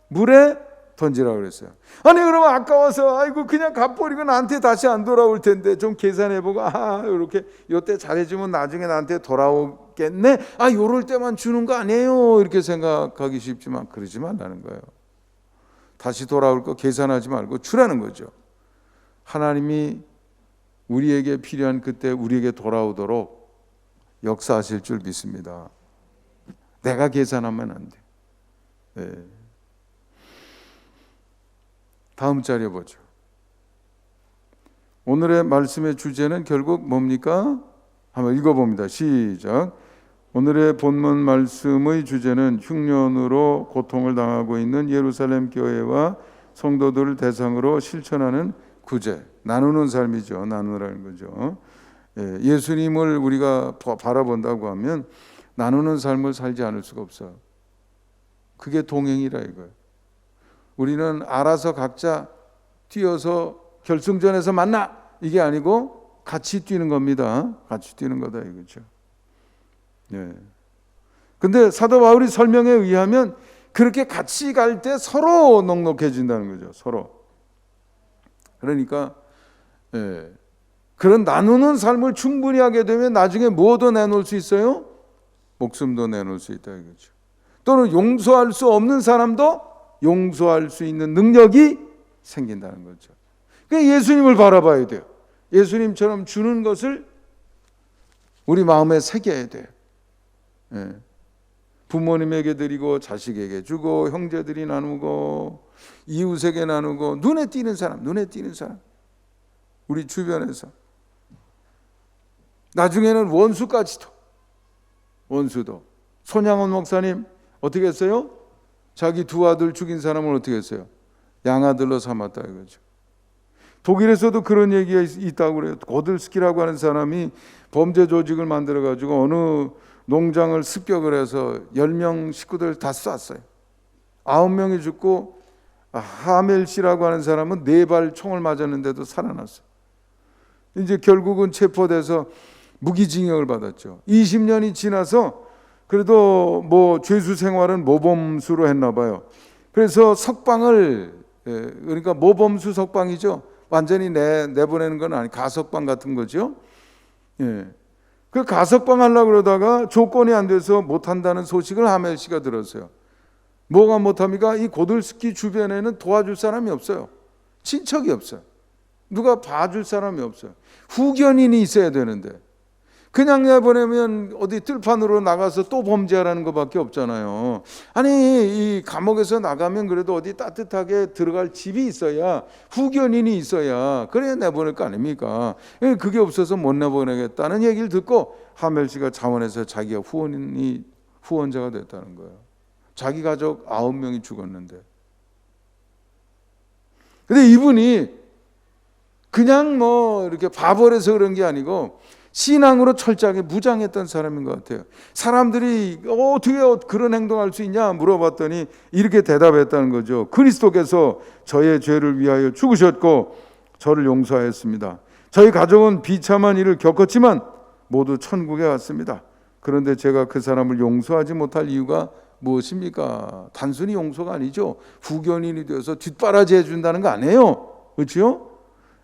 물에 던지라고 그랬어요. 아니 그러면 아까워서 아이고 그냥 갚버리고 나한테 다시 안 돌아올 텐데 좀 계산해보고 이렇게 요때 잘해주면 나중에 나한테 돌아오겠네. 요럴 때만 주는 거 아니에요. 이렇게 생각하기 쉽지만 그러지 말라는 거예요. 다시 돌아올 거 계산하지 말고 주라는 거죠. 하나님이 우리에게 필요한 그때 우리에게 돌아오도록 역사하실 줄 믿습니다. 내가 계산하면 안 돼. 네. 다음 자리에 보죠. 오늘의 말씀의 주제는 결국 뭡니까? 한번 읽어봅니다. 시작. 오늘의 본문 말씀의 주제는 흉년으로 고통을 당하고 있는 예루살렘 교회와 성도들을 대상으로 실천하는 구제, 나누는 삶이죠. 나누라는 거죠. 예수님을 우리가 바라본다고 하면 나누는 삶을 살지 않을 수가 없어요. 그게 동행이라 이거예요. 우리는 알아서 각자 뛰어서 결승전에서 만나 이게 아니고 같이 뛰는 겁니다. 같이 뛰는 거다 이거죠. 근데 사도 바울이 설명에 의하면 그렇게 같이 갈 때 서로 넉넉해진다는 거죠. 서로. 그러니까 그런 나누는 삶을 충분히 하게 되면 나중에 뭐도 내놓을 수 있어요? 목숨도 내놓을 수 있다 이거죠. 또는 용서할 수 없는 사람도 용서할 수 있는 능력이 생긴다는 거죠. 그러니까 예수님을 바라봐야 돼요. 예수님처럼 주는 것을 우리 마음에 새겨야 돼요. 부모님에게 드리고 자식에게 주고 형제들이 나누고 이웃에게 나누고 눈에 띄는 사람 우리 주변에서 나중에는 원수도 손양원 목사님 어떻게 했어요? 자기 두 아들 죽인 사람을 어떻게 했어요? 양아들로 삼았다 이거죠. 독일에서도 그런 얘기가 있다고 그래요. 고들스키라고 하는 사람이 범죄 조직을 만들어 가지고 어느 농장을 습격을 해서 10명 식구들 다 쐈어요. 9명이 죽고 하멜 씨라고 하는 사람은 4발 총을 맞았는데도 살아났어요. 이제 결국은 체포돼서 무기징역을 받았죠. 20년이 지나서 그래도 죄수 생활은 모범수로 했나 봐요. 그래서 석방을 그러니까 모범수 석방이죠. 완전히 내보내는 건 아니 가석방 같은 거죠. 그 가석방 하려고 그러다가 조건이 안 돼서 못 한다는 소식을 하멜 씨가 들었어요. 뭐가 못합니까? 이 고들스키 주변에는 도와줄 사람이 없어요. 친척이 없어요. 누가 봐줄 사람이 없어요. 후견인이 있어야 되는데 그냥 내보내면 어디 뜰판으로 나가서 또 범죄하라는 것밖에 없잖아요. 아니 이 감옥에서 나가면 그래도 어디 따뜻하게 들어갈 집이 있어야 후견인이 있어야 그래야 내보낼 거 아닙니까? 그게 없어서 못 내보내겠다는 얘기를 듣고 하멜 씨가 자원해서 자기가 후원자가 됐다는 거예요. 자기 가족 9명이 죽었는데. 근데 이분이 그냥 이렇게 바보라서 그런 게 아니고 신앙으로 철저하게 무장했던 사람인 것 같아요. 사람들이 어떻게 그런 행동할 수 있냐 물어봤더니 이렇게 대답했다는 거죠. 그리스도께서 저의 죄를 위하여 죽으셨고 저를 용서하였습니다. 저희 가족은 비참한 일을 겪었지만 모두 천국에 갔습니다. 그런데 제가 그 사람을 용서하지 못할 이유가 무엇입니까? 단순히 용서가 아니죠. 후견인이 되어서 뒷바라지 해준다는 거 아니에요. 그렇죠?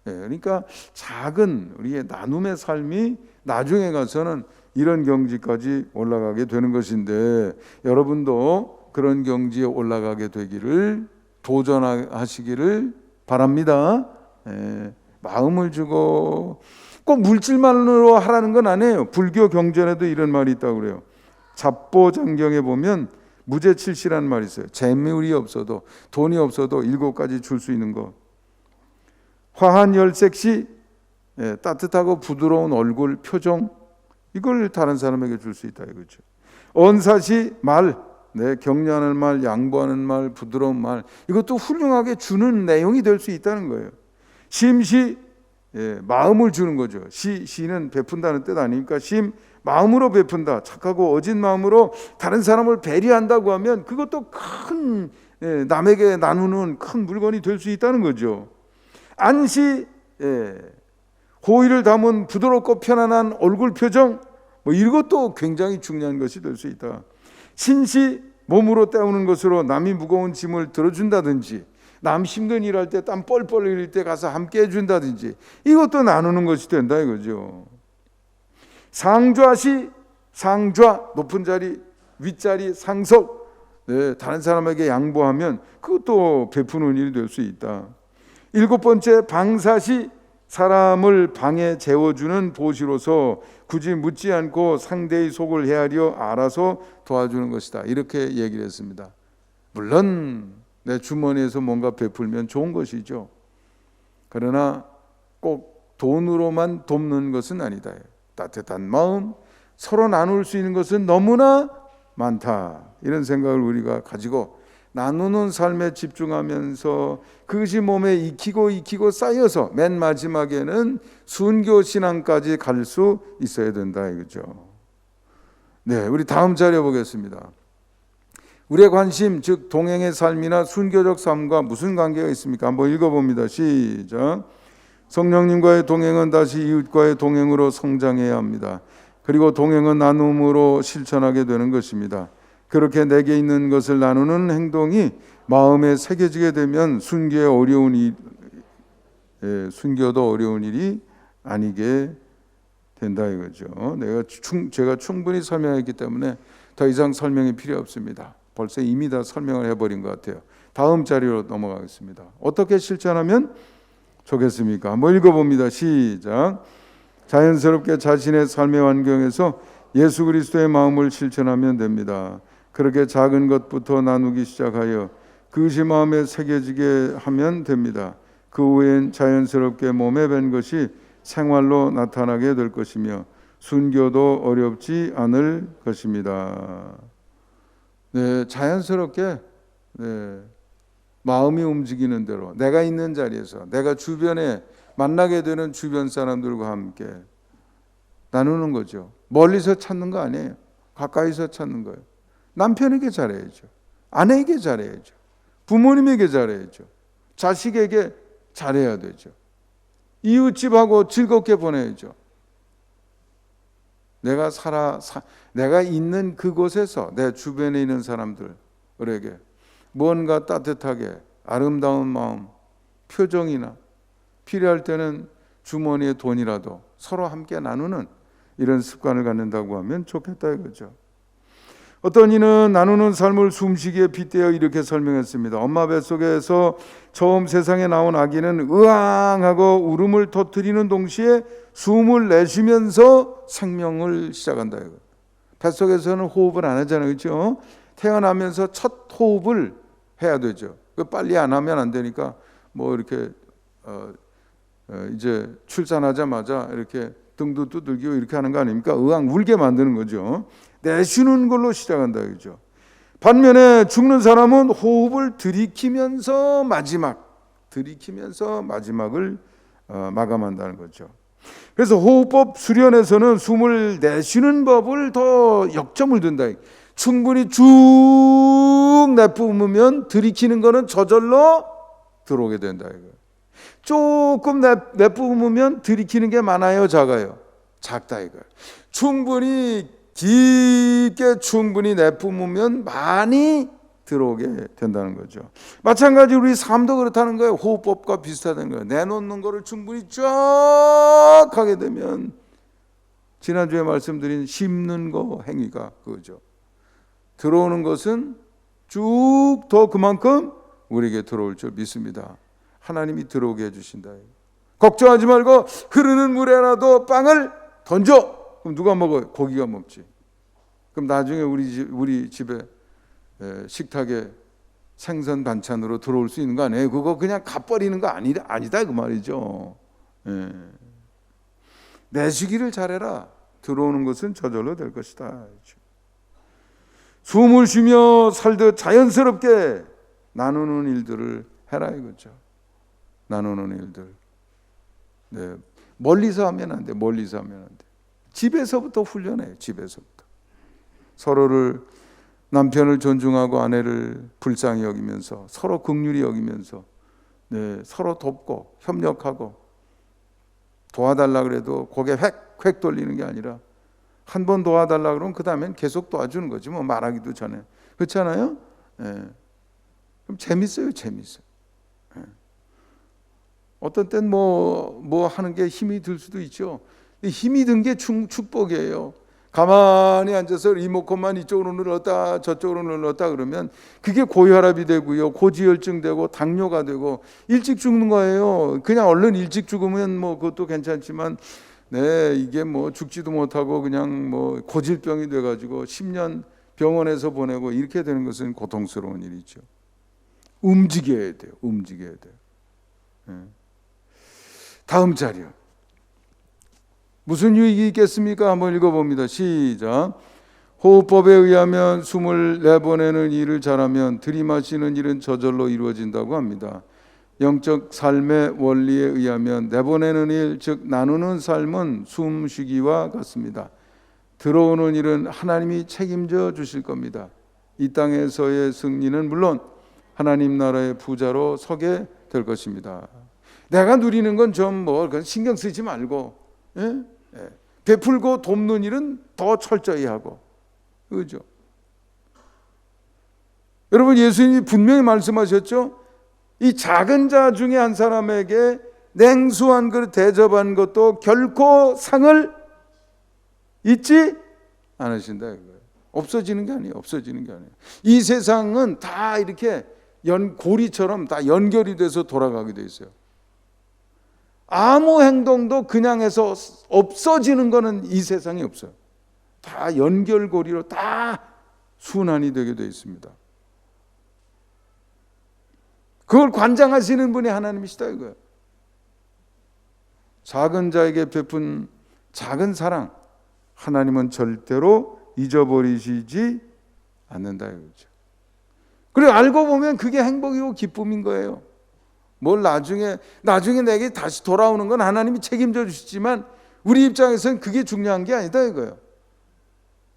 예, 그러니까 작은 우리의 나눔의 삶이 나중에 가서는 이런 경지까지 올라가게 되는 것인데, 여러분도 그런 경지에 올라가게 되기를 도전하시기를 바랍니다. 예, 마음을 주고 꼭 물질만으로 하라는 건 아니에요. 불교 경전에도 이런 말이 있다고 그래요. 잡보장경에 보면 무제칠시라는 말이 있어요. 재물이 없어도, 돈이 없어도 7가지 줄 수 있는 거. 화한열색시, 예, 따뜻하고 부드러운 얼굴, 표정, 이걸 다른 사람에게 줄 수 있다 이거죠. 언사시, 말, 네, 격려하는 말, 양보하는 말, 부드러운 말, 이것도 훌륭하게 주는 내용이 될 수 있다는 거예요. 심시, 예, 마음을 주는 거죠. 시는 베푼다는 뜻 아닙니까? 심, 마음으로 베푼다. 착하고 어진 마음으로 다른 사람을 배려한다고 하면 그것도 큰, 예, 남에게 나누는 큰 물건이 될 수 있다는 거죠. 안시, 예, 호의를 담은 부드럽고 편안한 얼굴 표정, 뭐 이것도 굉장히 중요한 것이 될 수 있다. 신시, 몸으로 때우는 것으로 남이 무거운 짐을 들어준다든지, 남 힘든 일할 때 땀 뻘뻘 흘릴 때 가서 함께 해준다든지, 이것도 나누는 것이 된다 이거죠. 상좌시, 상좌, 높은 자리, 윗자리, 상석, 네, 다른 사람에게 양보하면 그것도 베푸는 일이 될 수 있다. 7번째, 방사시, 사람을 방에 재워주는 보시로서 굳이 묻지 않고 상대의 속을 헤아려 알아서 도와주는 것이다. 이렇게 얘기를 했습니다. 물론 내 주머니에서 뭔가 베풀면 좋은 것이죠. 그러나 꼭 돈으로만 돕는 것은 아니다. 따뜻한 마음, 서로 나눌 수 있는 것은 너무나 많다. 이런 생각을 우리가 가지고 나누는 삶에 집중하면서 그것이 몸에 익히고 쌓여서 맨 마지막에는 순교 신앙까지 갈 수 있어야 된다 이거죠. 네, 우리 다음 자료 보겠습니다. 우리의 관심, 즉 동행의 삶이나 순교적 삶과 무슨 관계가 있습니까? 한번 읽어봅니다. 시작. 성령님과의 동행은 다시 이웃과의 동행으로 성장해야 합니다. 그리고 동행은 나눔으로 실천하게 되는 것입니다. 그렇게 내게 있는 것을 나누는 행동이 마음에 새겨지게 되면 순교도 어려운 일이 아니게 된다 이거죠. 제가 충분히 설명했기 때문에 더 이상 설명이 필요 없습니다. 벌써 이미 다 설명을 해버린 것 같아요. 다음 자료로 넘어가겠습니다. 어떻게 실천하면 좋겠습니까? 한번 읽어봅니다. 시작. 자연스럽게 자신의 삶의 환경에서 예수 그리스도의 마음을 실천하면 됩니다. 그렇게 작은 것부터 나누기 시작하여 그것이 마음에 새겨지게 하면 됩니다. 그 후엔 자연스럽게 몸에 밴 것이 생활로 나타나게 될 것이며 순교도 어렵지 않을 것입니다. 네, 자연스럽게, 네, 마음이 움직이는 대로 내가 있는 자리에서 내가 주변에 만나게 되는 주변 사람들과 함께 나누는 거죠. 멀리서 찾는 거 아니에요. 가까이서 찾는 거예요. 남편에게 잘해야죠. 아내에게 잘해야죠. 부모님에게 잘해야죠. 자식에게 잘해야 되죠. 이웃집하고 즐겁게 보내야죠. 내가 있는 그곳에서 내 주변에 있는 사람들에게 뭔가 따뜻하게 아름다운 마음, 표정이나 필요할 때는 주머니에 돈이라도 서로 함께 나누는 이런 습관을 갖는다고 하면 좋겠다 이거죠. 어떤 이는 나누는 삶을 숨쉬기에 빗대어 이렇게 설명했습니다. 엄마 뱃속에서 처음 세상에 나온 아기는 으앙하고 울음을 터뜨리는 동시에 숨을 내쉬면서 생명을 시작한다 이거. 뱃속에서는 호흡을 안 하잖아요, 그렇죠? 태어나면서 첫 호흡을 해야 되죠. 빨리 안 하면 안 되니까 뭐 이렇게 이제 출산하자마자 이렇게 등도 두들기고 이렇게 하는 거 아닙니까? 으앙 울게 만드는 거죠. 내쉬는 걸로 시작한다 그죠. 반면에 죽는 사람은 호흡을 들이키면서 마지막을 마감한다는 거죠. 그래서 호흡법 수련에서는 숨을 내쉬는 법을 더 역점을 둔다. 충분히 쭉 내뿜으면 들이키는 거는 저절로 들어오게 된다 이거. 조금 내뿜으면 들이키는 게 많아요, 작아요? 작다 이거. 충분히 깊게 충분히 내뿜으면 많이 들어오게 된다는 거죠. 마찬가지로 우리 삶도 그렇다는 거예요. 호흡법과 비슷하다는 거예요. 내놓는 거를 충분히 쫙 하게 되면 지난주에 말씀드린 심는 거 행위가 그거죠. 들어오는 것은 쭉 더 그만큼 우리에게 들어올 줄 믿습니다. 하나님이 들어오게 해주신다. 걱정하지 말고 흐르는 물에라도 빵을 던져. 그럼 누가 먹어요? 고기가 먹지. 그럼 나중에 우리 집에 식탁에 생선 반찬으로 들어올 수 있는 거 아니에요? 그거 그냥 갚버리는 거 아니다 그 말이죠. 예. 내쉬기를 잘해라. 들어오는 것은 저절로 될 것이다. 숨을 쉬며 살듯 자연스럽게 나누는 일들을 해라 이거죠. 나누는 일들. 네. 멀리서 하면 안 돼. 멀리서 하면 안 돼. 집에서부터 훈련해요. 집에서부터. 서로를 남편을 존중하고 아내를 불쌍히 여기면서 서로 긍휼히 여기면서 네, 서로 돕고 협력하고 도와달라 그래도 고개 획 돌리는 게 아니라 한 번 도와달라 그러면 그 다음엔 계속 도와주는 거지 뭐 말하기도 전에 그렇잖아요. 네. 그럼 재밌어요. 네. 어떤 땐 뭐 하는 게 힘이 들 수도 있죠. 힘이 든 게 축복이에요. 가만히 앉아서 리모컨만 이쪽으로 눌렀다 저쪽으로 눌렀다 그러면 그게 고혈압이 되고요, 고지혈증 되고 당뇨가 되고 일찍 죽는 거예요. 그냥 얼른 일찍 죽으면 뭐 그것도 괜찮지만 네, 이게 뭐 죽지도 못하고 그냥 뭐 고질병이 돼가지고 10년 병원에서 보내고 이렇게 되는 것은 고통스러운 일이죠. 움직여야 돼요. 네. 다음 자료. 무슨 유익이 있겠습니까? 한번 읽어봅니다. 시작. 호흡법에 의하면 숨을 내보내는 일을 잘하면 들이마시는 일은 저절로 이루어진다고 합니다. 영적 삶의 원리에 의하면 내보내는 일, 즉 나누는 삶은 숨쉬기와 같습니다. 들어오는 일은 하나님이 책임져 주실 겁니다. 이 땅에서의 승리는 물론 하나님 나라의 부자로 서게 될 것입니다. 내가 누리는 건 좀 뭐 신경 쓰지 말고 베풀고 돕는 일은 더 철저히 하고 그죠? 여러분 예수님이 분명히 말씀하셨죠. 이 작은 자 중에 한 사람에게 냉수 한 그릇 대접한 것도 결코 상을 잊지 않으신다 이거예요. 없어지는 게 아니에요. 이 세상은 다 이렇게 고리처럼 다 연결이 돼서 돌아가게 돼 있어요. 아무 행동도 그냥 해서 없어지는 거는 이 세상에 없어요. 다 연결고리로 다 순환이 되게 되어 있습니다. 그걸 관장하시는 분이 하나님이시다 이거예요. 작은 자에게 베푼 작은 사랑 하나님은 절대로 잊어버리시지 않는다 이거죠. 그리고 알고 보면 그게 행복이고 기쁨인 거예요. 뭘 나중에 내게 다시 돌아오는 건 하나님이 책임져 주시지만 우리 입장에서는 그게 중요한 게 아니다 이거예요.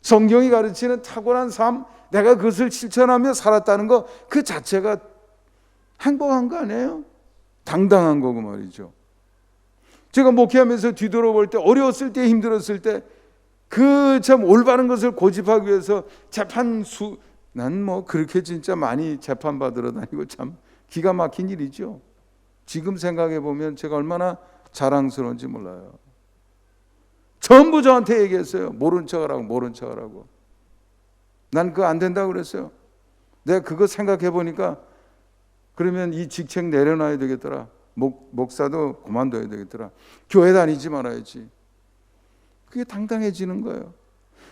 성경이 가르치는 탁월한 삶, 내가 그것을 실천하며 살았다는 거 그 자체가 행복한 거 아니에요? 당당한 거고 말이죠. 제가 목회하면서 뒤돌아볼 때 어려웠을 때 힘들었을 때 그 참 올바른 것을 고집하기 위해서 난 뭐 그렇게 진짜 많이 재판 받으러 다니고 참 기가 막힌 일이죠. 지금 생각해 보면 제가 얼마나 자랑스러운지 몰라요. 전부 저한테 얘기했어요. 모른 척하라고. 난 그거 안 된다고 그랬어요. 내가 그거 생각해 보니까 그러면 이 직책 내려놔야 되겠더라. 목사도 그만둬야 되겠더라. 교회 다니지 말아야지. 그게 당당해지는 거예요.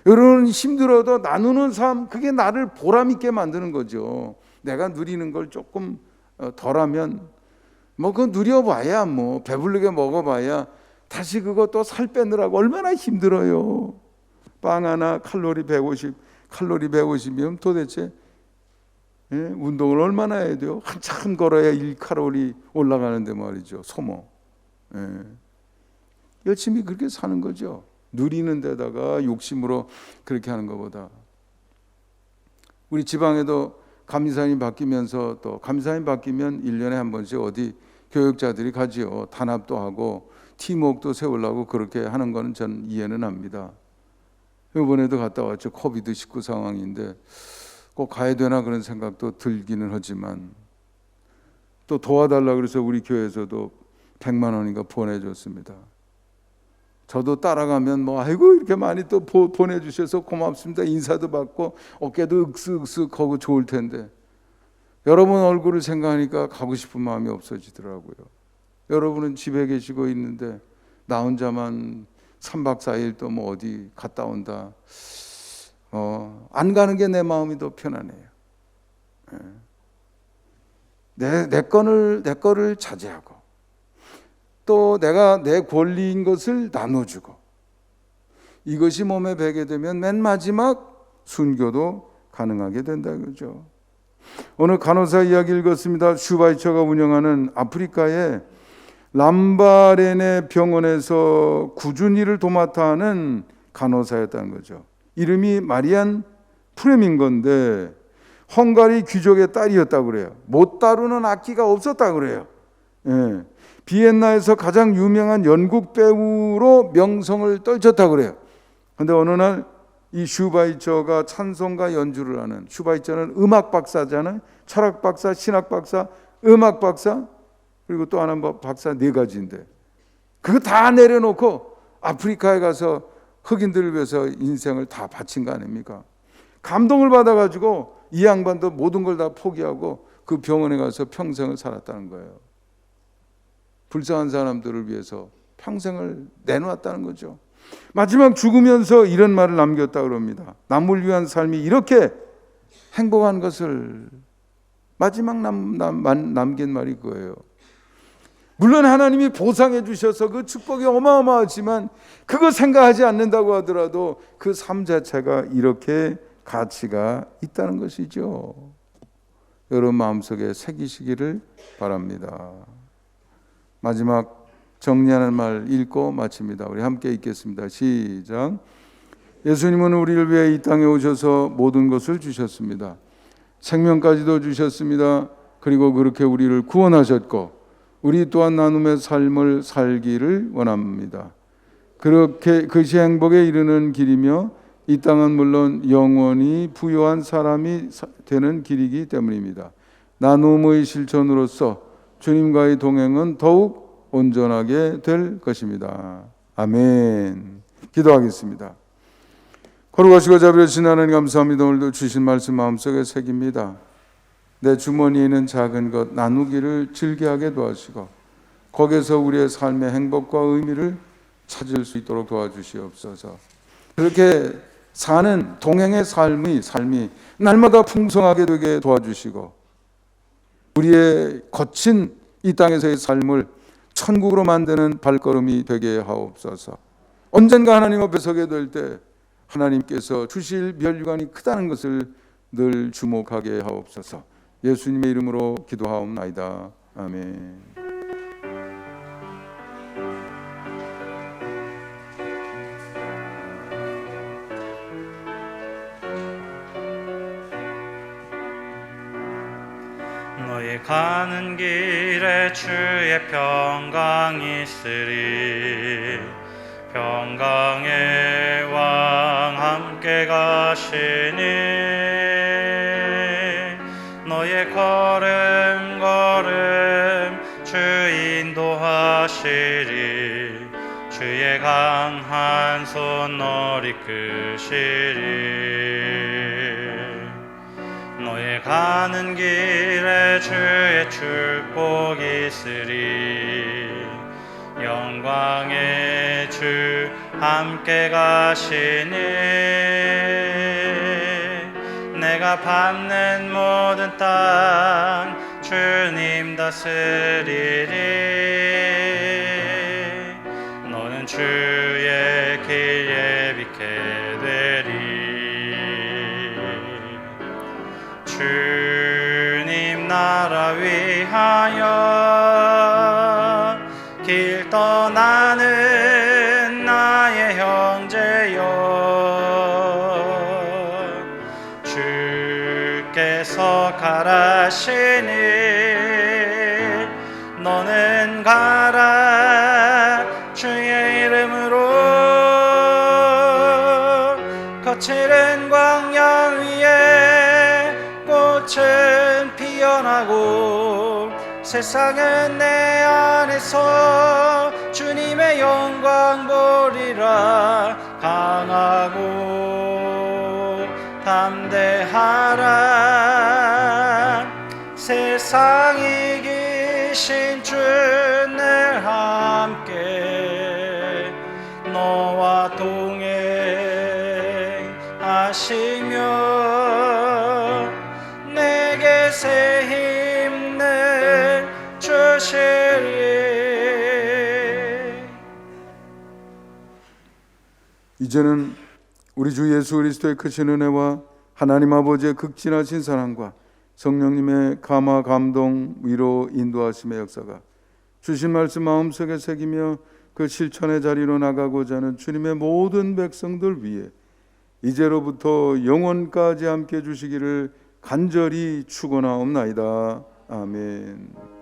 여러분 힘들어도 나누는 삶, 그게 나를 보람 있게 만드는 거죠. 내가 누리는 걸 조금 덜하면 뭐 그거 누려봐야 뭐 배부르게 먹어봐야 다시 그거 또 살 빼느라고 얼마나 힘들어요. 빵 하나 칼로리 150이면 도대체 운동을 얼마나 해야 돼요? 한참 걸어야 1칼로리 올라가는데 말이죠. 소모. 열심히 그렇게 사는 거죠. 누리는 데다가 욕심으로 그렇게 하는 것보다. 우리 지방에도 감리사님 바뀌면서 또 감리사님 바뀌면 1년에 한 번씩 어디 교육자들이 가지요. 단합도 하고 팀워크도 세우려고 그렇게 하는 거는 전 이해는 합니다. 이번에도 갔다 왔죠. 코비드19 상황인데 꼭 가야 되나 그런 생각도 들기는 하지만 또 도와달라 그래서 우리 교회에서도 100만 원인가 보내줬습니다. 저도 따라가면 뭐 아이고 이렇게 많이 또 보내주셔서 고맙습니다. 인사도 받고 어깨도 윽쓱윽쓱하고 좋을 텐데 여러분 얼굴을 생각하니까 가고 싶은 마음이 없어지더라고요. 여러분은 집에 계시고 있는데 나 혼자만 3박 4일 또 뭐 어디 갔다 온다. 안 가는 게 내 마음이 더 편하네요. 내 거를 자제하고 또 내가 내 권리인 것을 나눠주고 이것이 몸에 배게 되면 맨 마지막 순교도 가능하게 된다 그러죠. 오늘 간호사 이야기 읽었습니다. 슈바이처가 운영하는 아프리카의 람바레네 병원에서 꾸준히 일을 도맡아 하는 간호사였다는 거죠. 이름이 마리안 프레민 건데 헝가리 귀족의 딸이었다고 그래요. 못 다루는 악기가 없었다고 그래요. 예. 비엔나에서 가장 유명한 연극 배우로 명성을 떨쳤다고 그래요. 그런데 어느 날 이 슈바이처가 찬송가 연주를 하는, 슈바이처는 음악 박사잖아요. 철학 박사, 신학 박사, 음악 박사, 그리고 또 하나 박사 4가지인데 그거 다 내려놓고 아프리카에 가서 흑인들을 위해서 인생을 다 바친 거 아닙니까? 감동을 받아가지고 이 양반도 모든 걸 다 포기하고 그 병원에 가서 평생을 살았다는 거예요. 불쌍한 사람들을 위해서 평생을 내놓았다는 거죠. 마지막 죽으면서 이런 말을 남겼다 그럽니다. 남을 위한 삶이 이렇게 행복한 것을 마지막 남긴 말이 그거예요. 물론 하나님이 보상해 주셔서 그 축복이 어마어마하지만 그거 생각하지 않는다고 하더라도 그 삶 자체가 이렇게 가치가 있다는 것이죠. 여러분 마음속에 새기시기를 바랍니다. 마지막 정리하는 말 읽고 마칩니다. 우리 함께 읽겠습니다. 시작. 예수님은 우리를 위해 이 땅에 오셔서 모든 것을 주셨습니다. 생명까지도 주셨습니다. 그리고 그렇게 우리를 구원하셨고 우리 또한 나눔의 삶을 살기를 원합니다. 그렇게 그것이 행복에 이르는 길이며 이 땅은 물론 영원히 부유한 사람이 되는 길이기 때문입니다. 나눔의 실천으로서 주님과의 동행은 더욱 온전하게 될 것입니다. 아멘. 기도하겠습니다. 거룩하시고 자비로우신 하나님 감사합니다. 오늘도 주신 말씀 마음속에 새깁니다. 내 주머니에 있는 작은 것 나누기를 즐겨하게 도와주시고 거기에서 우리의 삶의 행복과 의미를 찾을 수 있도록 도와주시옵소서. 그렇게 사는 동행의 삶이 날마다 풍성하게 되게 도와주시고 우리의 거친 이 땅에서의 삶을 천국으로 만드는 발걸음이 되게 하옵소서. 언젠가 하나님 앞에 서게 될 때 하나님께서 주실 면류관이 크다는 것을 늘 주목하게 하옵소서. 예수님의 이름으로 기도하옵나이다. 아멘. 너희 가는 길에 주의 평강 있으리. 평강의 왕 함께 가시니 너의 걸음 주 인도하시리. 주의 강한 손 너를 이끄시리. 너의 가는 길에 주의 축복 있으리. 영광의 주 함께 가시니 내가 밟는 모든 땅 주님 다스리리. 너는 주의 길 예비케 되리. 주님 나라 위하여 길 떠나는 나의 형제여, 주께서 가라시니 너는 가라. 주의 이름으로 거칠은 광야 위에 꽃은 피어나고 세상은 내 안에서 주님의 영광 보리라. 강하고 담대하라. 세상 이기신 주 늘 함께 너와 동행하시며 내게 새 힘을 주시리. 이제는 우리 주 예수 그리스도의 크신 은혜와 하나님 아버지의 극진하신 사랑과 성령님의 감화, 감동, 위로, 인도하심의 역사가 주신 말씀 마음속에 새기며 그 실천의 자리로 나가고자 하는 주님의 모든 백성들 위해 이제로부터 영원까지 함께 주시기를 간절히 축원하옵나이다. 아멘.